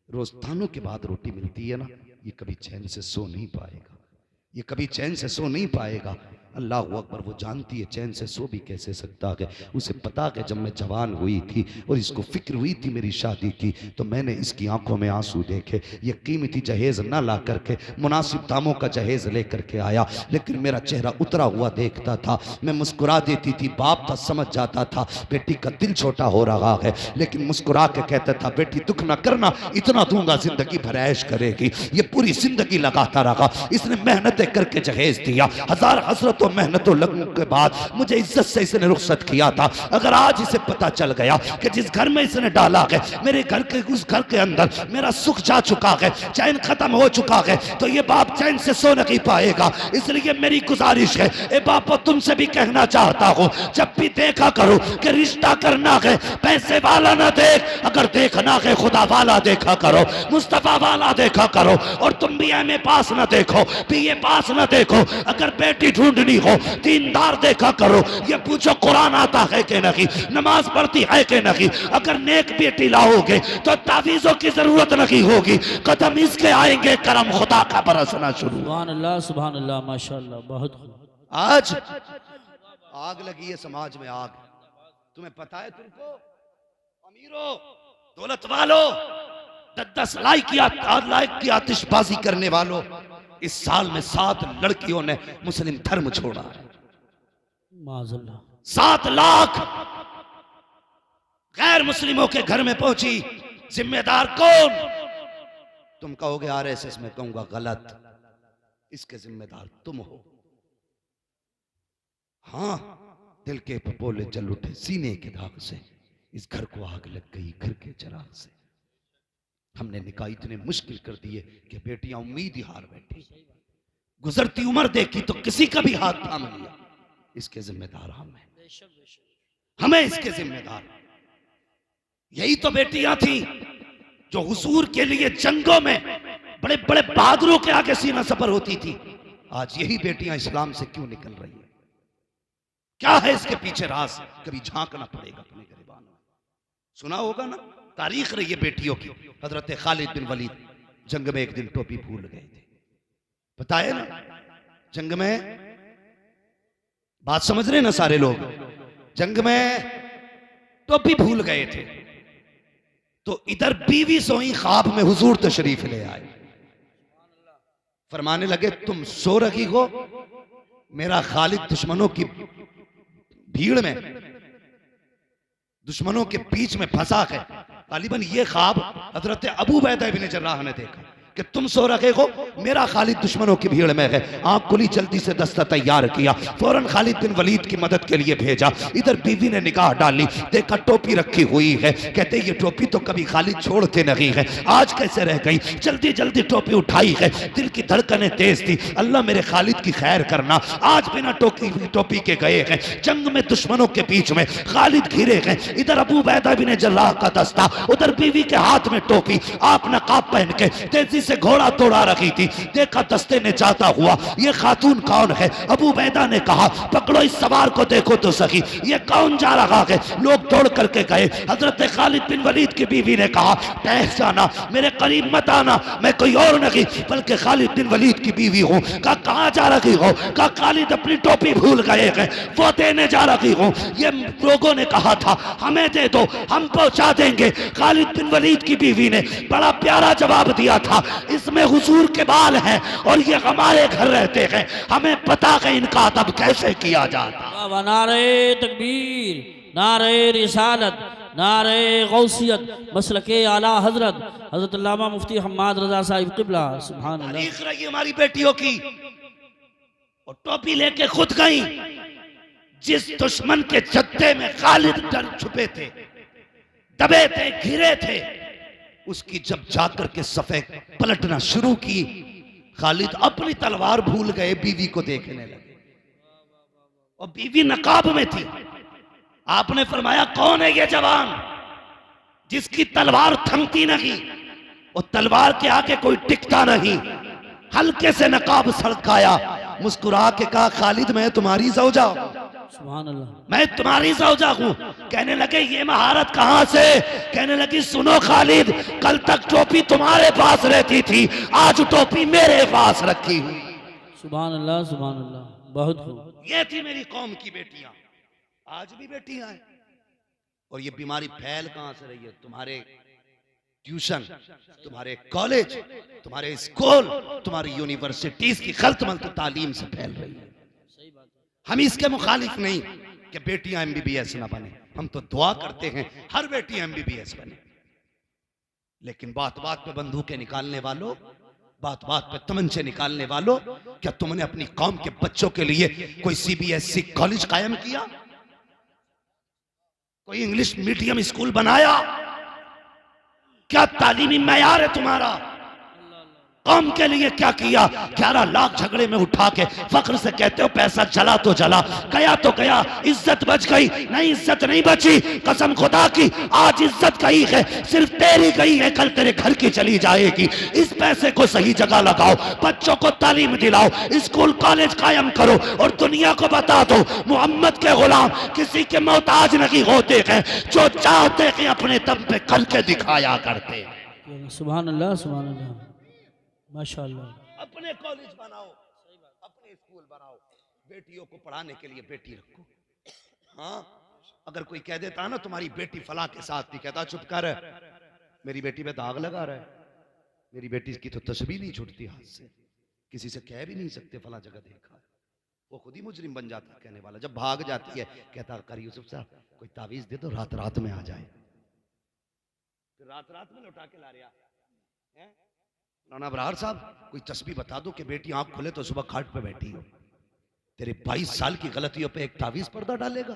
रोज तानों के बाद रोटी मिलती है ना, ये कभी चैन से सो नहीं पाएगा, ये कभी चैन से सो नहीं पाएगा। अल्लाह अकबर, वो जानती है चैन से सो भी कैसे सकता है। उसे पता है जब मैं जवान हुई थी और इसको फिक्र हुई थी मेरी शादी की, तो मैंने इसकी आंखों में आंसू देखे। ये कीमती जहेज ना ला करके मुनासिब दामों का जहेज लेकर के आया, लेकिन मेरा चेहरा उतरा हुआ देखता था, मैं मुस्कुरा देती थी। बाप था, समझ जाता था बेटी का दिल छोटा हो रहा है, लेकिन मुस्कुरा के कहता था बेटी दुख ना करना, इतना दूंगा जिंदगी भर ऐश करेगी। ये पूरी जिंदगी लगाता रहा, इसने मेहनतें करके जहेज दिया। हजार हसरतों मेहनतों लगने के बाद मुझे इज्जत से इसने रुखसत किया था। अगर आज इसे पता चल गया कि जिस घर में इसने डाला है, मेरे घर के उस घर के अंदर मेरा सुख जा चुका है, चैन खत्म हो चुका है, तो ये बाप चैन से सो नहीं पाएगा। इसलिए मेरी गुजारिश है, ए बापो तुमसे भी कहना चाहता हूँ, जब भी देखा करो कि रिश्ता करना है पैसे वाला ना देख, अगर देखना है खुदा वाला देखा करो, मुस्तफा वाला देखा करो। और तुम भी एमए पास ना देखो, बीए पास ना देखो, अगर बेटी ढूंढनी हो दीनदार देखा करो। ये पूछो कुरान आता है कि नहीं, नमाज पढ़ती है कि नहीं। अगर नेक बेटी लाओगे तो तावीज़ों की जरूरत नहीं होगी, कदम इसके आएंगे, करम खुदा का बरसना शुरू। सुभान अल्लाह माशाअल्लाह, बहुत खूब। आज आग लगी है समाज में, आग। तुम्हें पता है, तुमको अमीरों दौलत वालों 10 लाख की आतिशबाजी करने वालों, इस साल में 7 लड़कियों ने मुस्लिम धर्म छोड़ा है। 7 लाख गैर मुस्लिमों के घर में पहुंची। जिम्मेदार कौन? तुम कहोगे आरएसएस, में कहूंगा गलत, इसके जिम्मेदार तुम हो। हाँ, दिल के पपोले जल उठे सीने के दाग से, इस घर को आग लग गई घर के चिराग से। हमने निकाह इतने मुश्किल कर दिए कि बेटियां उम्मीद ही हार बैठी। गुजरती उम्र देखी तो किसी का भी हाथ थाम लिया। इसके जिम्मेदार हम हैं, हमें इसके जिम्मेदार। यही तो बेटियां थी जो हुजूर के लिए जंगों में बड़े बड़े बहादुरों के आगे सीना सफर होती थी। आज यही बेटियां इस्लाम से क्यों निकल रही है? क्या है इसके पीछे राज? कभी झांकना पड़ेगा अपने गिरबान में। सुना होगा ना, तारीख रही है बेटियों की। हजरत खालिद बिन वलीद जंग में एक दिन टोपी भूल गए थे, पता है ना? जंग में, बात समझ रहे ना सारे लोग, जंग में टोपी भूल गए थे, तो इधर बीवी सोई, ख्वाब में हुजूर तशरीफ ले आए। फरमाने लगे तुम सो रही हो, मेरा खालिद दुश्मनों की भीड़ में, दुश्मनों के बीच में फंसा है। गालिबन ये ख्वाब हजरत अबू बैदा इब्न जर्राह ने देखा कि तुम सो रखे हो, मेरा खालिद दुश्मनों की भीड़ में है। आंख खुली, जल्दी से दस्ता तैयार किया, फौरन खालिद बिन वलीद की मदद के लिए भेजा। इधर बीवी ने निगाह डाली, देखा टोपी रखी हुई है। कहते ये टोपी तो कभी खालिद छोड़ते नहीं है, आज कैसे रह गई? जल्दी जल्दी टोपी उठाई है, दिल की धड़कनें तेज थी। अल्लाह मेरे खालिद की खैर करना, आज बिना टोपी के गए हैं जंग में, दुश्मनों के बीच में खालिद घिरे हैं। इधर अबू बैदा बिन जर्राह का दस्ता, उधर बीवी के हाथ में टोपी, आप नकाब पहन के तेजी से घोड़ा तोड़ा रखी थी। देखा दस्ते ने जाता हुआ, ये खातून कौन है? अबू बैदा ने कहा पकड़ो इस सवार को, देखो तो सही ये कौन जा रहा है। लोग दौड़ करके गए। हजरत खालिद बिन वलीद की बीवी ने कहा ठहर जाना, मेरे करीब मत आना, मैं कोई और नहीं बल्कि खालिद बिन वलीद की बीवी हूँ। कहा कहाँ जा रही हो? कहा खालिद अपनी टोपी भूल गए हैं, वो देने जा रही हूँ। ये लोगों ने कहा था हमें दे दो, हम पहुंचा देंगे। खालिद बिन वलीद की बीवी ने बड़ा प्यारा जवाब दिया था, इसमें हुजूर के बाल हैं और ये हमारे घर रहते हैं, हमें पता है इनका अदब कैसे किया जाता। नारे तकबीर, नारे रिसालत, नारे गौसियत, मसलके आला हजरत हजरत अल्लामा मुफ्ती हम्माद रजा साहिब किबला। सुभान अल्लाह। तारीख रही हमारी बेटियों की, और टोपी लेके खुद गई। जिस दुश्मन के जत्थे में खालिद डर छुपे थे, दबे थे, घिरे थे, उसकी जब जाकर के सफे पलटना शुरू की, खालिद अपनी तलवार भूल गए, बीवी को देखने लगे। और बीवी नकाब में थी। आपने फरमाया कौन है ये जवान जिसकी तलवार थमती नहीं, और तलवार के आगे कोई टिकता नहीं। हल्के से नकाब सड़काया, मुस्कुरा के कहा खालिद मैं तुम्हारी ज़ौजा। सुभान अल्लाह। मैं तुम्हारी ज़ौजा हूं। कहने लगे ये महारत कहां से? कहने लगी सुनो खालिद, कल तक टोपी तुम्हारे पास रहती थी, आज टोपी मेरे पास रखी हुई। सुभान अल्लाह, सुभान अल्लाह, बहुत खूब। ये थी मेरी कौम की बेटियां, आज भी बेटियां हैं। और ये बीमारी फैल कहां से रही है? तुम्हारे ट्यूशन, तुम्हारे कॉलेज, तुम्हारे स्कूल, तुम्हारी यूनिवर्सिटीज की गलत तालीम से फैल रही है। हम इसके मुखालिफ नहीं कि बेटियां एमबीबीएस ना बने, हम तो दुआ करते हैं हर बेटी एमबीबीएस बने। लेकिन बात बात पे बंदूकें निकालने वालों, बात बात पे तमंचे निकालने वालों, क्या तुमने अपनी कौम के बच्चों के लिए कोई सीबीएसई कॉलेज कायम किया? कोई इंग्लिश मीडियम स्कूल बनाया? क्या तालीमी मयार है तुम्हारा? कौम के लिए क्या किया? 11 लाख झगड़े में उठा के फख्र से कहते हो पैसा चला तो चला, गया तो गया, इज्जत बच गई? नहीं, इज्जत नहीं बची। कसम खुदा की आज इज्जत गई है, सिर्फ तेरी गई है, कल तेरे घर की चली जाएगी। इस पैसे को सही जगह लगाओ, बच्चों को तालीम दिलाओ, स्कूल कॉलेज कायम करो और दुनिया को बता दो मोहम्मद के गुलाम किसी के मोहताज नहीं होते हैं, जो चाहते हैं अपने दम पे करके दिखाया करते। सुभान अल्लाह, सुभान अल्लाह, माशाअल्लाह। अपने कॉलेज बनाओ, अपने स्कूल बनाओ, बेटियों को पढ़ाने के लिए बेटी रखो। हाँ, अगर कोई कह देता है ना तुम्हारी बेटी फला के साथ थी, कहता चुप कर, मेरी बेटी पे दाग लगा रहा है, मेरी बेटी की तो तस्वीर नहीं छूटती हाथ से, किसी से कह भी नहीं सकते फला जगह देखा। वो खुद ही मुजरिम बन जाता है कहने वाला। जब भाग जाती है कहता कर यूसुफ साहब कोई तावीज दे दो, रात रात में आ जाए। फिर रात रात में लौटा के ला रहा है। राना अबरार साहब कोई तस्बीह बता दो कि बेटी आंख खुले तो सुबह खाट पे बैठी हो। तेरे 22 साल की गलतियों पे एक तावीज पर्दा डालेगा?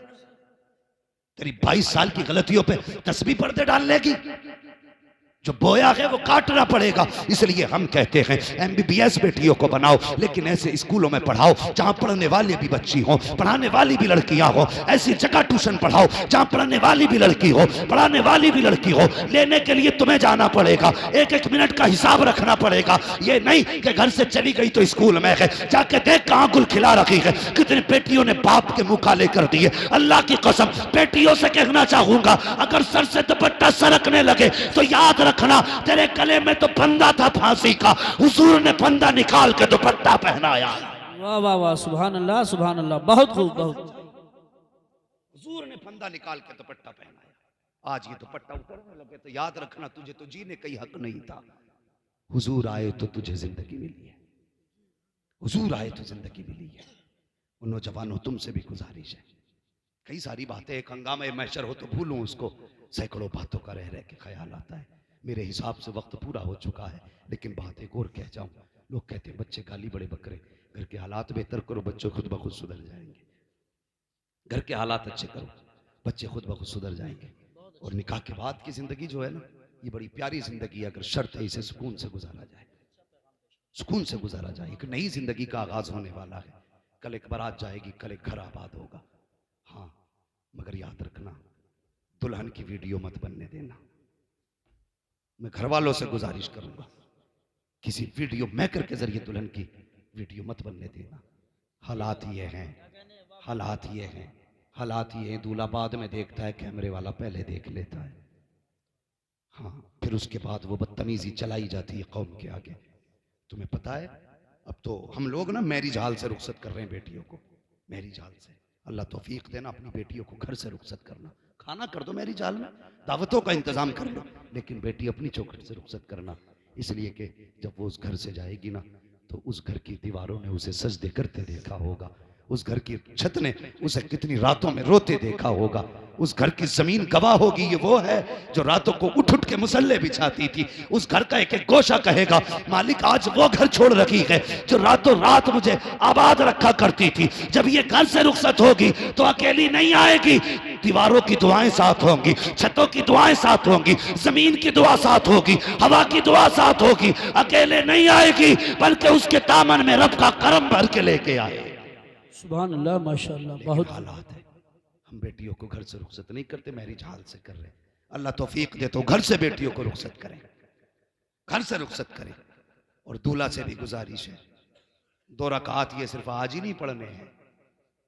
तेरी 22 साल की गलतियों पे तस्बीह पर्दे डाल लेगी? जो बोया है वो काटना पड़ेगा। इसलिए हम कहते हैं एमबीबीएस बेटियों को बनाओ, लेकिन ऐसे स्कूलों में पढ़ाओ जहां पढ़ने वाली भी बच्ची हो, पढ़ाने वाली भी लड़कियां हो। ऐसी जगह ट्यूशन पढ़ाओ जहां पढ़ने वाली भी लड़की हो, पढ़ाने वाली भी लड़की हो। लेने के लिए तुम्हें जाना पड़ेगा, एक एक मिनट का हिसाब रखना पड़ेगा। ये नहीं कि घर से चली गई तो स्कूल में है, जाके देख कहां गुल खिला रखी है। कितनी बेटियों ने बाप के मुंह काले कर दिए। अल्लाह की कसम बेटियों से कहना चाहूंगा, अगर सर से दुपट्टा सरकने लगे तो याद रखना तेरे गले में तो फंदा था फांसी का, हुजूर ने फंदा निकाल के दुपट्टा पहनाया। वाह वाह वाह, सुभान अल्लाह, सुभान अल्लाह, बहुत खूब, बहुत। हुजूर ने फंदा निकाल के दुपट्टा पहनाया। आज ये दुपट्टा उतरने लगे तो याद रखना तुझे तो जीने का ही हक नहीं था। हुजूर आए तो तुझे जिंदगी मिली है, हुजूर आए तो जिंदगी मिली है। उन नौजवानों तुमसे भी गुजारिश है, कई सारी बातें एक हंगामे महशर हो तो भूलूं उसको, सैकड़ों बातों का रह रह के ख्याल आता है। मेरे हिसाब से वक्त पूरा हो चुका है, लेकिन बात एक और कह जाऊं। लोग कहते हैं बच्चे गाली बड़े बकरे, घर के हालात बेहतर करो, बच्चे खुद ब खुद सुधर जाएंगे। घर के हालात अच्छे करो, बच्चे खुद ब खुद सुधर जाएंगे। और निकाह के बाद की जिंदगी जो है ना, ये बड़ी प्यारी जिंदगी है, अगर शर्त है इसे सुकून से गुजारा जाए, सुकून से गुजारा जाए। एक नई जिंदगी का आगाज होने वाला है। कल एक बारात जाएगी, कल एक घर आबाद होगा। हाँ, मगर याद रखना दुल्हन की वीडियो मत बनने देना। मैं घर वालों से गुजारिश करूंगा, किसी वीडियो मेकर के जरिए दुल्हन की वीडियो मत बनने देना। हालात ये हैं, हालात ये हैं, हालात ये हैं। दूल्हा बाद में देखता है, कैमरे वाला पहले देख लेता है। हाँ, फिर उसके बाद वो बदतमीजी चलाई जाती है कौम के आगे। तुम्हें पता है अब तो हम लोग ना मैरिज हॉल से रुखसत कर रहे हैं बेटियों को, मैरिज हॉल से। अल्लाह तौफीक देना अपनी बेटियों को घर से रुखसत करना। खाना कर दो मैरिज हॉल में, दावतों का इंतजाम कर लो, लेकिन बेटी अपनी चौखट से रुखसत करना। इसलिए कि जब वो उस घर से जाएगी ना, तो उस घर की दीवारों ने उसे सजदे करते देखा होगा, उस घर की छत ने उसे कितनी रातों में रोते देखा होगा, उस घर की जमीन गवाह होगी। ये वो है जो रातों को उठ उठ के मुसल्ले बिछाती थी। उस घर का एक एक गोशा कहेगा, मालिक आज वो घर छोड़ रखी है जो रातों रात मुझे आबाद रखा करती थी। जब ये घर से रुखसत होगी तो अकेली नहीं आएगी, दीवारों की दुआएं साथ होंगी, छतों की दुआएं साथ होंगी, जमीन की दुआ साथ होगी, हवा की दुआ साथ होगी। अकेले नहीं आएगी, बल्कि उसके दामन में रब का करम भर के लेके आए। सुभान अल्लाह, माशाअल्लाह, बहुत हालात है। हम बेटियों को घर से रुखसत नहीं करते, मैरिज हॉल से कर रहे हैं। अल्लाह तौफीक दे तो घर से बेटियों को रुखसत करें, घर से रुखसत करें। और दूल्हा से भी गुजारिश है, 2 रकात ये सिर्फ आज ही नहीं पढ़ने हैं,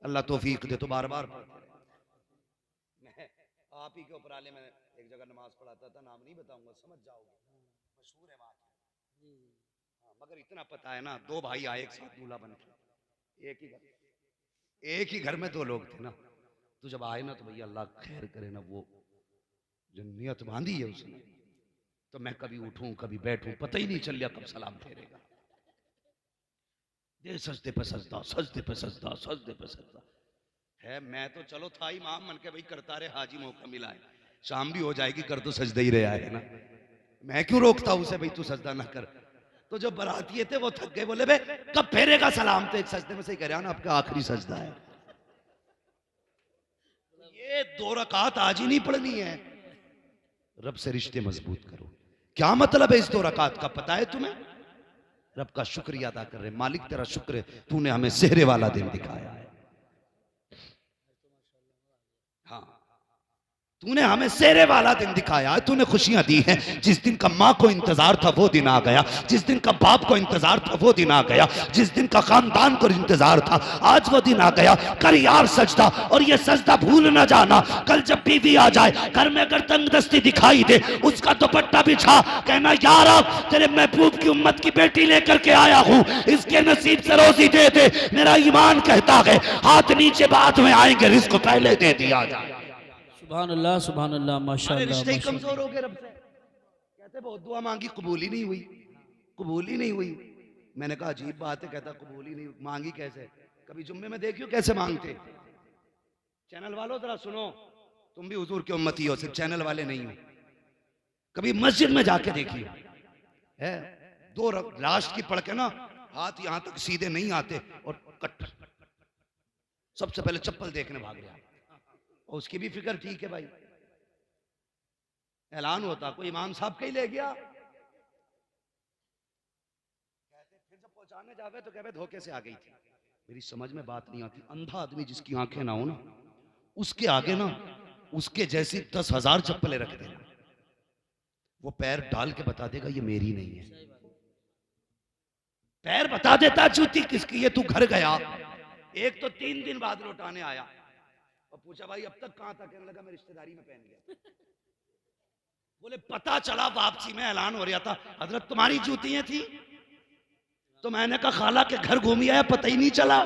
अल्लाह तौफीक दे तो बार बार पढ़ते रहे। मैं आप ही के ऊपर आले में एक जगह नमाज पढ़ाता था, नाम नहीं बताऊंगा, समझ जाओगे, मशहूर है वहां की। हाँ, मगर इतना पता है ना, दो भाई आए एक साथ दूल्हा बन के, एक ही घर में दो लोग थे ना, तो जब आए ना तो भैया अल्लाह खैर करे ना, वो जो नियत बांधी है उसने, तो मैं कभी उठूं कभी बैठूं पता ही नहीं चल लिया कब सलाम फेरेगा। दे सजदे पे सजदा, सजदे पे सजदा, सजदे पे सजदा है। मैं तो चलो था इमाम मन के भाई करता रहे, हाजी मौका मिला है, शाम भी हो जाएगी, कर तो सजदा ही रहा है ना, मैं क्यों रोकता उसे भाई तू सजदा ना कर। तो जो बरातिये थे वो थक गए, बोले बे कब फेरेगा सलाम, तो एक सजदे में से ही कह रहा ना आपका आखिरी सजदा है। ये 2 रकात आज ही नहीं पढ़नी है, रब से रिश्ते मजबूत करो। क्या मतलब है इस 2 रकात का पता है तुम्हें? रब का शुक्रिया अदा कर रहे, मालिक तेरा शुक्र है तूने हमें सेहरे वाला दिन दिखाया है। हाँ, तूने हमें सेहरे वाला दिन दिखाया है, तूने खुशियां दी हैं। जिस दिन का माँ को इंतजार था वो दिन आ गया, जिस दिन का बाप को इंतजार था वो दिन आ गया, जिस दिन का खानदान को इंतजार था आज वो दिन आ गया। कर यार सजदा, और ये सजदा भूल ना जाना, कल जब बीवी आ जाए घर में अगर तंगदस्ती दिखाई दे उसका दुपट्टा बिछा, कहना यार अब तेरे महबूब की उम्मत की बेटी लेकर के आया हूँ, इसके नसीब से रोजी दे दे। मेरा ईमान कहता है हाथ नीचे बाद में आएंगे, रिस्क पहले दे दिया जाए। सुभान अल्लाह, सुभान अल्लाह, माशाअल्लाह। रिश्ते ही कमजोर हो गए रब से, कहते बहुत दुआ मांगी कबूल ही नहीं हुई, कबूल ही नहीं हुई। मैंने कहा अजीब बात है, कहता कबूल ही नहीं मांगी कैसे, कभी जुम्मे में देखियो कैसे मांगते। चैनल वालों जरा सुनो, तुम भी हुजूर के उम्मती हो, सिर्फ चैनल वाले नहीं हो, कभी मस्जिद में जाके देखियो है, 2 लास्ट की पढ़ के ना हाथ यहां तक सीधे नहीं आते और कट, सबसे पहले चप्पल देखने भाग गया, और उसकी भी फिक्र ठीक है भाई, ऐलान होता कोई इमाम साहब का ही ले गया, कहते फिर जब पहुंचाने जावे तो कहते धोखे से आ गई थी। मेरी समझ में बात नहीं आती, अंधा आदमी जिसकी आंखें ना हो ना, उसके आगे ना उसके जैसी 10,000 चप्पलें रख देना, वो पैर डाल के बता देगा ये मेरी नहीं है, पैर बता देता जूती किसकी है। तू घर गया, एक तो 3 दिन बाद लौटाने आया और पूछा भाई अब तक कहां था, कहने लगा मैं रिश्तेदारी में पहन गया। बोले पता चला वापसी में ऐलान हो रहा था हजरत तुम्हारी जूतियां थी, तो मैंने कहा खाला के घर घूमी आया पता ही नहीं चला।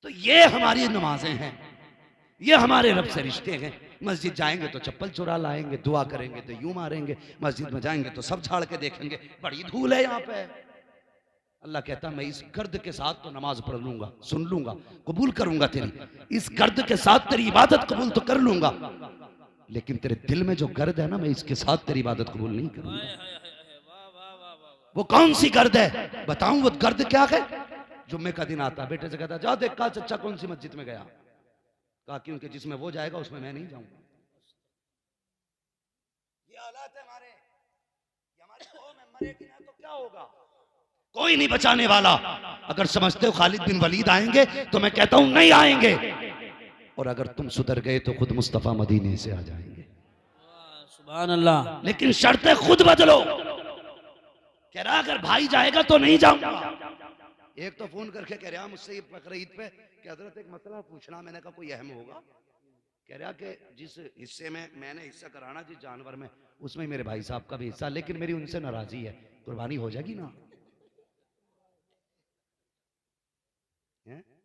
तो ये हमारी नमाजें हैं, ये हमारे रब से रिश्ते हैं। मस्जिद जाएंगे तो चप्पल चुरा लाएंगे, दुआ करेंगे तो यूं मारेंगे, मस्जिद में जाएंगे तो सब झाड़ के देखेंगे, बड़ी धूल है यहाँ पे। अल्लाह कहता मैं इस गर्द के साथ तो नमाज पढ़ लूंगा, सुन लूंगा, कबूल करूंगा तेरी, इस गर्द के साथ तेरी इबादत कबूल तो कर लूंगा, लेकिन तेरे दिल में जो गर्द है ना, मैं इसके साथ तेरी इबादत कबूल नहीं करूंगा। वो कौन सी गर्द है बताऊं? वो गर्द क्या है? जुम्मे का दिन आता, बेटे से कहता जा देख का चच्चा कौन सी मस्जिद में गया, कहा क्योंकि जिसमें वो जाएगा उसमें मैं नहीं जाऊंगा। ये हालात है हमारे, हमारी कौम है, मरेगी ना तो क्या होगा, कोई नहीं बचाने वाला। अगर समझते हो खालिद बिन वलीद आएंगे तो मैं कहता हूं नहीं आएंगे, और अगर तुम सुधर गए तो खुद मुस्तफा मदीने से आ जाएंगे। सुभान अल्लाह। लेकिन शर्तें खुद बदलो। कह रहा अगर भाई जाएगा तो नहीं जाऊंगा। एक तो फोन करके कह रहा मुझसे बकरीद पे कि हजरत एक मसला पूछना, मैंने कहा कोई अहम होगा। कह रहा कि जिस हिस्से में मैंने हिस्सा कराना जिस जानवर में, उसमें मेरे भाई साहब का भी हिस्सा, लेकिन मेरी उनसे नाराजगी है, कुर्बानी हो जाएगी ना?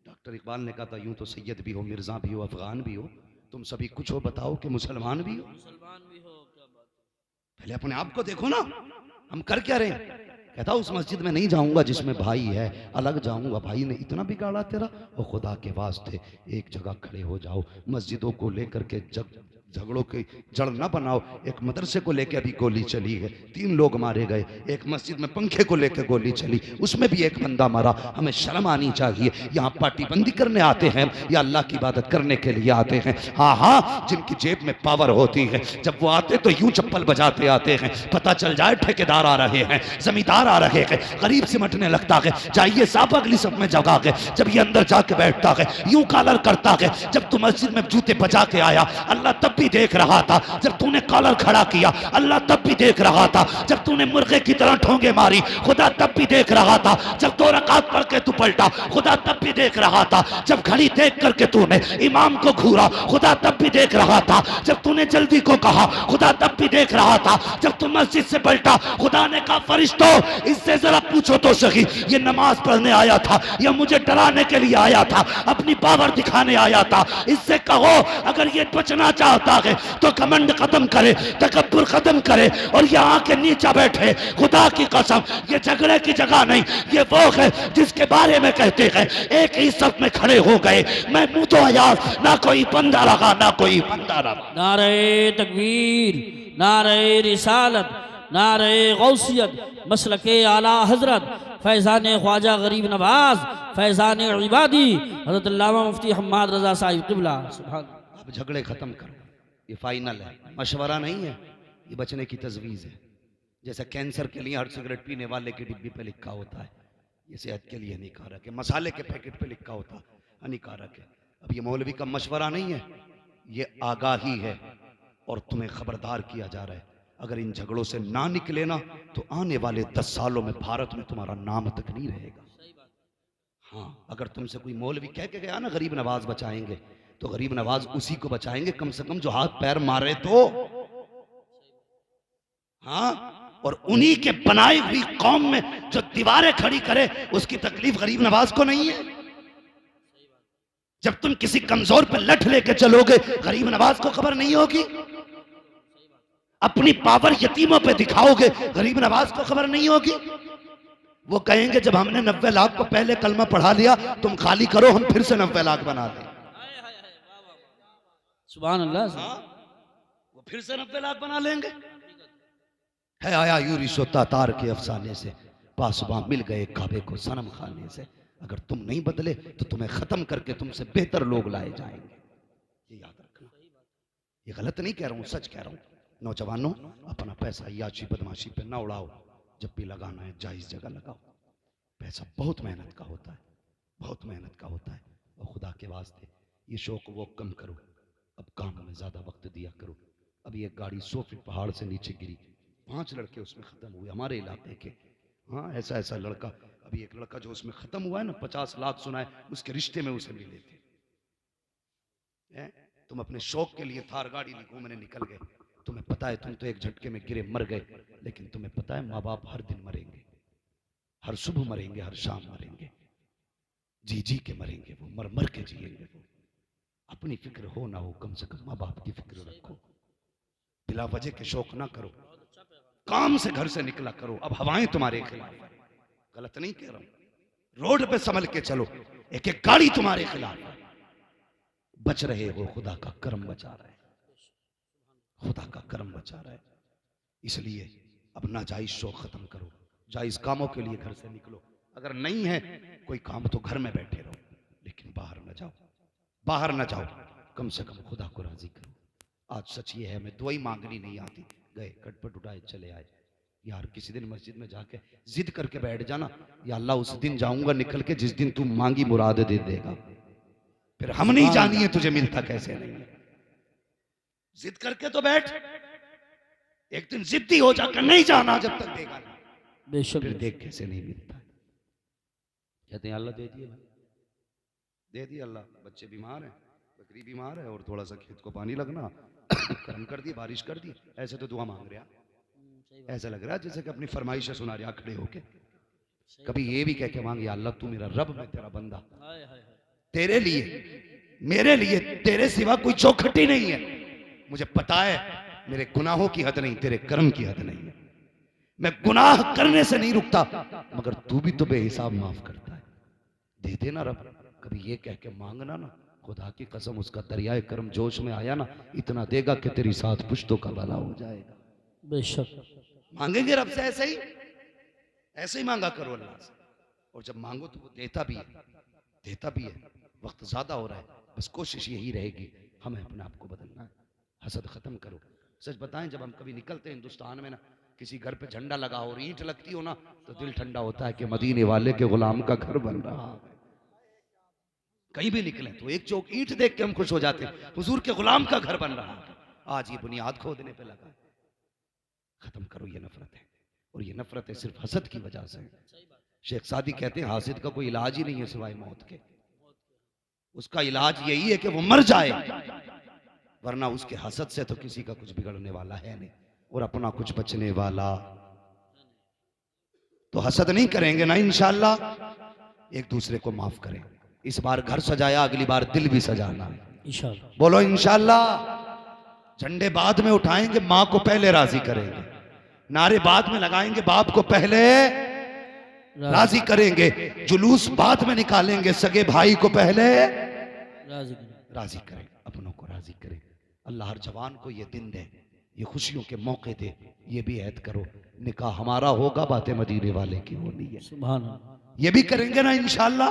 डॉक्टर इकबाल ने कहा था यूं तो सैयद भी हो, मिर्जा भी हो, अफगान भी हो, तुम सभी कुछ हो, बताओ कि मुसलमान भी हो। पहले अपने आप को देखो ना, हम कर क्या रहे हैं? कहता उस मस्जिद में नहीं जाऊंगा जिसमें भाई है, अलग जाऊंगा। भाई ने इतना बिगाड़ा तेरा, और खुदा के वास्ते एक जगह खड़े हो जाओ। मस्जिदों को लेकर के झगड़ों की जड़ ना बनाओ। एक मदरसे को लेकर अभी गोली चली है, 3 लोग मारे गए। एक मस्जिद में पंखे को लेकर गोली चली, उसमें भी एक बंदा मारा। हमें शर्म आनी चाहिए। यहाँ पार्टी बंदी करने आते हैं या अल्लाह की इबादत करने के लिए आते हैं? हाँ हाँ, जिनकी जेब में पावर होती है, जब वो आते तो यूं चप्पल बजाते आते हैं। पता चल जाए ठेकेदार आ रहे हैं, जमींदार आ रहे हैं, गरीब सिमटने लगता है। जाइए साहब अगली सब में जगह है। जब ये अंदर जाके बैठता है, यूं कालर करता है। जब तू मस्जिद में जूते बजा के आया, अल्लाह तब भी भी देख रहा था जब तूने कॉलर खड़ा किया, अल्लाह तब भी देख रहा था जब तूने मुर्गे की तरह ठोंगे मारी, खुदा तब भी देख रहा था जब 2 रकात पढ़ के तू पलटा, खुदा तब भी देख रहा था जब घड़ी देख करके तूने इमाम को घूरा, खुदा तब भी देख रहा था जब तूने जल्दी को कहा, खुदा तब भी देख रहा था जब तू मस्जिद से पलटा। खुदा ने कहा फरिश्तों इससे जरा पूछो तो सही, ये नमाज पढ़ने आया था या मुझे डराने के लिए आया था, अपनी पावर दिखाने आया था? इससे कहो अगर ये बचना चाहता है तो घमंड खत्म करे, तकब्बुर खत्म करे और यहाँ के नीचे बैठे। खुदा की कसम ये झगड़े की जगह नहीं, ये वो है जिसके बारे में कहते हैं एक ही सब में खड़े हो गए, मैं मुंह तो आयाज, ना कोई बंदा रहा ना कोई बंदा रहा। नारे तकबीर, नारे रिसालत, नारे गौसियत, मसलके आला हजरत फैज़ान ख्वाजा गरीब नवाज, फैज़ान इबादी हज़रत अल्लामा मुफ्ती हम्माद रज़ा साहिब क़िबला। सुभान। अब झगड़े खत्म करो, ये फाइनल है, मशवरा नहीं है, ये बचने की तजवीज़ है। जैसे कैंसर के लिए हर सिगरेट पीने वाले की डिब्बी पे लिखा होता है ये सेहत के लिए हानिकारक है, मसाले के पैकेट पे लिखा होता हानिकारक है। अब ये मौलवी का मशवरा नहीं है, ये आगाही है और तुम्हें खबरदार किया जा रहा है। अगर इन झगड़ों से ना निकले ना तो आने वाले 10 सालों में भारत में तुम्हारा नाम तक नहीं रहेगा। हाँ, अगर तुमसे कोई मौलवी कह के गया ना गरीब नवाज बचाएंगे, तो गरीब नवाज उसी को बचाएंगे कम से कम जो हाथ पैर मारे तो। हाँ, और उन्हीं के बनाई हुई कौम में जो दीवारें खड़ी करे उसकी तकलीफ गरीब नवाज को नहीं है। जब तुम किसी कमजोर पे लठ लेके चलोगे गरीब नवाज को खबर नहीं होगी। अपनी पावर यतीमों पे दिखाओगे गरीब नवाज को खबर नहीं होगी। वो कहेंगे जब हमने 90 लाख को पहले कलमा पढ़ा लिया तुम खाली करो, हम फिर से 90 लाख बना दें। सुभान अल्लाह। वो फिर से 90 लाख बना लेंगे। है आया यूरिशो तातार के अफसाने से, पासबां मिल गए काबे को सनम खाने से। अगर तुम नहीं बदले तो तुम्हें खत्म करके तुमसे बेहतर लोग लाए जाएंगे, ये याद रखना। ये गलत नहीं कह रहा हूं, सच कह रहा हूं। नौजवानों, अपना पैसा याची बदमाशी पे ना उड़ाओ, जब भी लगाना है जायज जगह लगाओ। पैसा बहुत मेहनत का होता है, बहुत मेहनत का होता है। और खुदा के वास्ते ये शौक वो कम करो, अब काम में ज्यादा वक्त दिया करो। अभी एक गाड़ी 100 फीट पहाड़ से नीचे गिरी, 5 लड़के उसमें खत्म हुए हमारे इलाके के। हाँ, ऐसा ऐसा लड़का, अभी एक लड़का जो उसमें खत्म हुआ है ना, 50 लाख सुना है, उसके रिश्ते में उसे मिले थे। तुम अपने शौक के लिए थार गाड़ी घूमने निकल गए, तुम्हें पता है तुम तो एक झटके में गिरे मर गए, लेकिन तुम्हें पता है माँ बाप हर दिन मरेंगे, हर सुबह मरेंगे, हर शाम मरेंगे, जी जी के मरेंगे, वो मर मर के जिएंगे। वो अपनी फिक्र हो ना हो, कम से कम माँ बाप की फिक्र रखो। बिला वजह के शौक ना करो, काम से घर से निकला करो। अब हवाएं तुम्हारे खिलाफ है, गलत नहीं कह रहा हूं, रोड पे संभल के चलो, एक एक गाड़ी तुम्हारे खिलाफ है। बच रहे हो, खुदा का करम बचा रहा है, खुदा का करम बचा रहा है। इसलिए अब नाजायज शौक खत्म करो, जायज कामों के लिए घर से निकलो। अगर नहीं है कोई काम तो घर में बैठे रहो, लेकिन बाहर न जाओ, बाहर न जाओ, कम से कम खुदा को राजी करो। आज सच ये है, हमें दुआई मांगनी नहीं आती, गए कटपट उठाए चले आए। यार किसी दिन मस्जिद में जाके जिद करके बैठ जाना, या अल्लाह उस दिन जाऊंगा निकल के जिस दिन तू मांगी मुराद दे देगा। फिर हम नहीं जानिए तुझे मिलता कैसे नहीं है। जिद करके तो बैठ, एक दिन जिद्दी हो जाकर नहीं जाना जब तक देगा नहीं, बेशक फिर देख कैसे नहीं मिलता है। कहते हैं अल्लाह दे दिए, दे दिए अल्लाह। बच्चे बीमार हैं, बकरी बीमार है, और थोड़ा सा खेत को पानी लगना, करम कर दिए, बारिश कर दी। ऐसे तो दुआ मांग रहा, ऐसा लग रहा है जैसे कि अपनी फरमाइश सुना रहा खड़े होके। कभी ये भी कह के मांग, या अल्लाह तू मेरा रब, मैं तेरा बंदा, तेरे लिए मेरे लिए तेरे सिवा कोई चौखट ही नहीं है। मुझे पता है मेरे गुनाहों की हद नहीं, तेरे कर्म की हद नहीं है। मैं गुनाह करने से नहीं रुकता, मगर तू भी तो बेहिसाब माफ करता है, दे देना रब। कभी ये कह के मांगना ना, खुदा की कसम उसका दरियाए कर्म जोश में आया ना, इतना देगा कि तेरी 7 पुश्तों का भला हो जाएगा। बेशक मांगेंगे रब से ऐसे ही, ऐसे ही मांगा करो अल्लाह से। और जब मांगो तो वो देता भी है, देता भी है। वक्त ज्यादा हो रहा है, बस कोशिश यही रहेगी हमें अपने आप को बदलना है। हसद खत्म करो। सच बताएं, जब हम कभी निकलते हैं हिंदुस्तान में ना, किसी घर पे झंडा लगा हो और ईंट लगती हो ना, तो दिल ठंडा होता है कि मदीने वाले के गुलाम का घर बन रहा है। कहीं भी निकले तो एक चौक ईंट देख के हम खुश हो जाते हैं, हुजूर के गुलाम का घर बन रहा है। आज ये बुनियाद खोदने पे लगा है। खत्म करो ये नफरत है, और ये नफरत है सिर्फ हसद की वजह से। शेख सादी कहते हैं हासिद का कोई इलाज ही नहीं है सिवाय मौत के। उसका इलाज यही है कि वो मर जाए, वरना उसके हसद से तो किसी का कुछ बिगड़ने वाला है नहीं, और अपना कुछ बचने वाला। तो हसद नहीं करेंगे ना इंशाअल्लाह, एक दूसरे को माफ करें। इस बार घर सजाया, अगली बार दिल भी सजाना है इंशाअल्लाह। बोलो इंशाअल्लाह। झंडे बाद में उठाएंगे, माँ को पहले राजी करेंगे। नारे बाद में लगाएंगे, बाप को पहले राजी करेंगे। जुलूस बाद में निकालेंगे, सगे भाई को पहले राजी करें, अपनों को राजी करें। अल्लाह हर जवान को ये दिन दे, ये खुशियों के मौके दे। ये भी ऐद करो निकाह हमारा होगा, बातें मदीने वाले की होनी है। सुभान अल्लाह। ये भी करेंगे ना इंशाअल्लाह।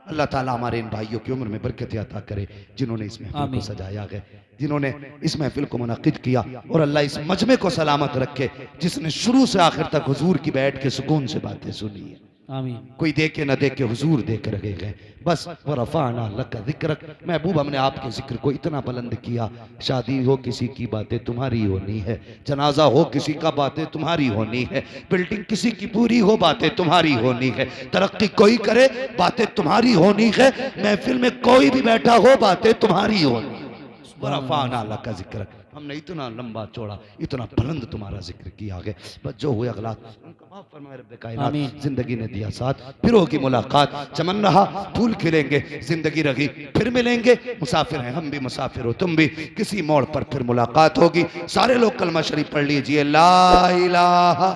अल्लाह ताला हमारे इन भाइयों की उम्र में बरकत अता करे, जिन्होंने इस महफिल को सजाया है, जिन्होंने इस महफिल को मुनक़िद किया। और अल्लाह इस मजमे को सलामत रखे, जिसने शुरू से आखिर तक हुजूर की बैठ के सुकून से बातें सुनी है। आमीन। कोई देखे न देखे, हुजूर देख रहे गए। बस वरफ़अना लका ज़िक्रक, महबूब हमने आपके जिक्र को इतना बुलंद किया। शादी हो किसी की, बातें तुम्हारी होनी है। जनाजा हो किसी का, बातें तुम्हारी होनी है। बिल्डिंग किसी की पूरी हो, बातें तुम्हारी होनी है। तरक्की कोई करे, बातें तुम्हारी होनी है। महफिल में कोई भी बैठा हो, बातें तुम्हारी होनी है। वरफ़अना लका ज़िक्रक, हमने इतना लंबा चौड़ा, इतना बुलंद तुम्हारा जिक्र किया है। बस जो हुए अगलात उनका माफ फरमाए रब्बे कायनात। जिंदगी ने दिया साथ, फिर होगी मुलाकात। चमन रहा फूल खिलेंगे, जिंदगी रही फिर मिलेंगे। मुसाफिर हैं हम भी, मुसाफिर हो तुम भी, किसी मोड़ पर फिर मुलाकात होगी। सारे लोग कलमा शरीफ पढ़ लीजिए, ला इलाहा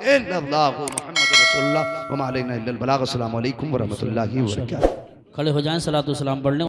इल्लल्लाहु मुहम्मदुर रसूलुल्लाह व मा अलैना इल्लल बलाग। अस्सलामु अलैकुम व रहमतुल्लाहि व बरकातहू। खड़े हो जाएं, सलातो सलाम पढ़ने।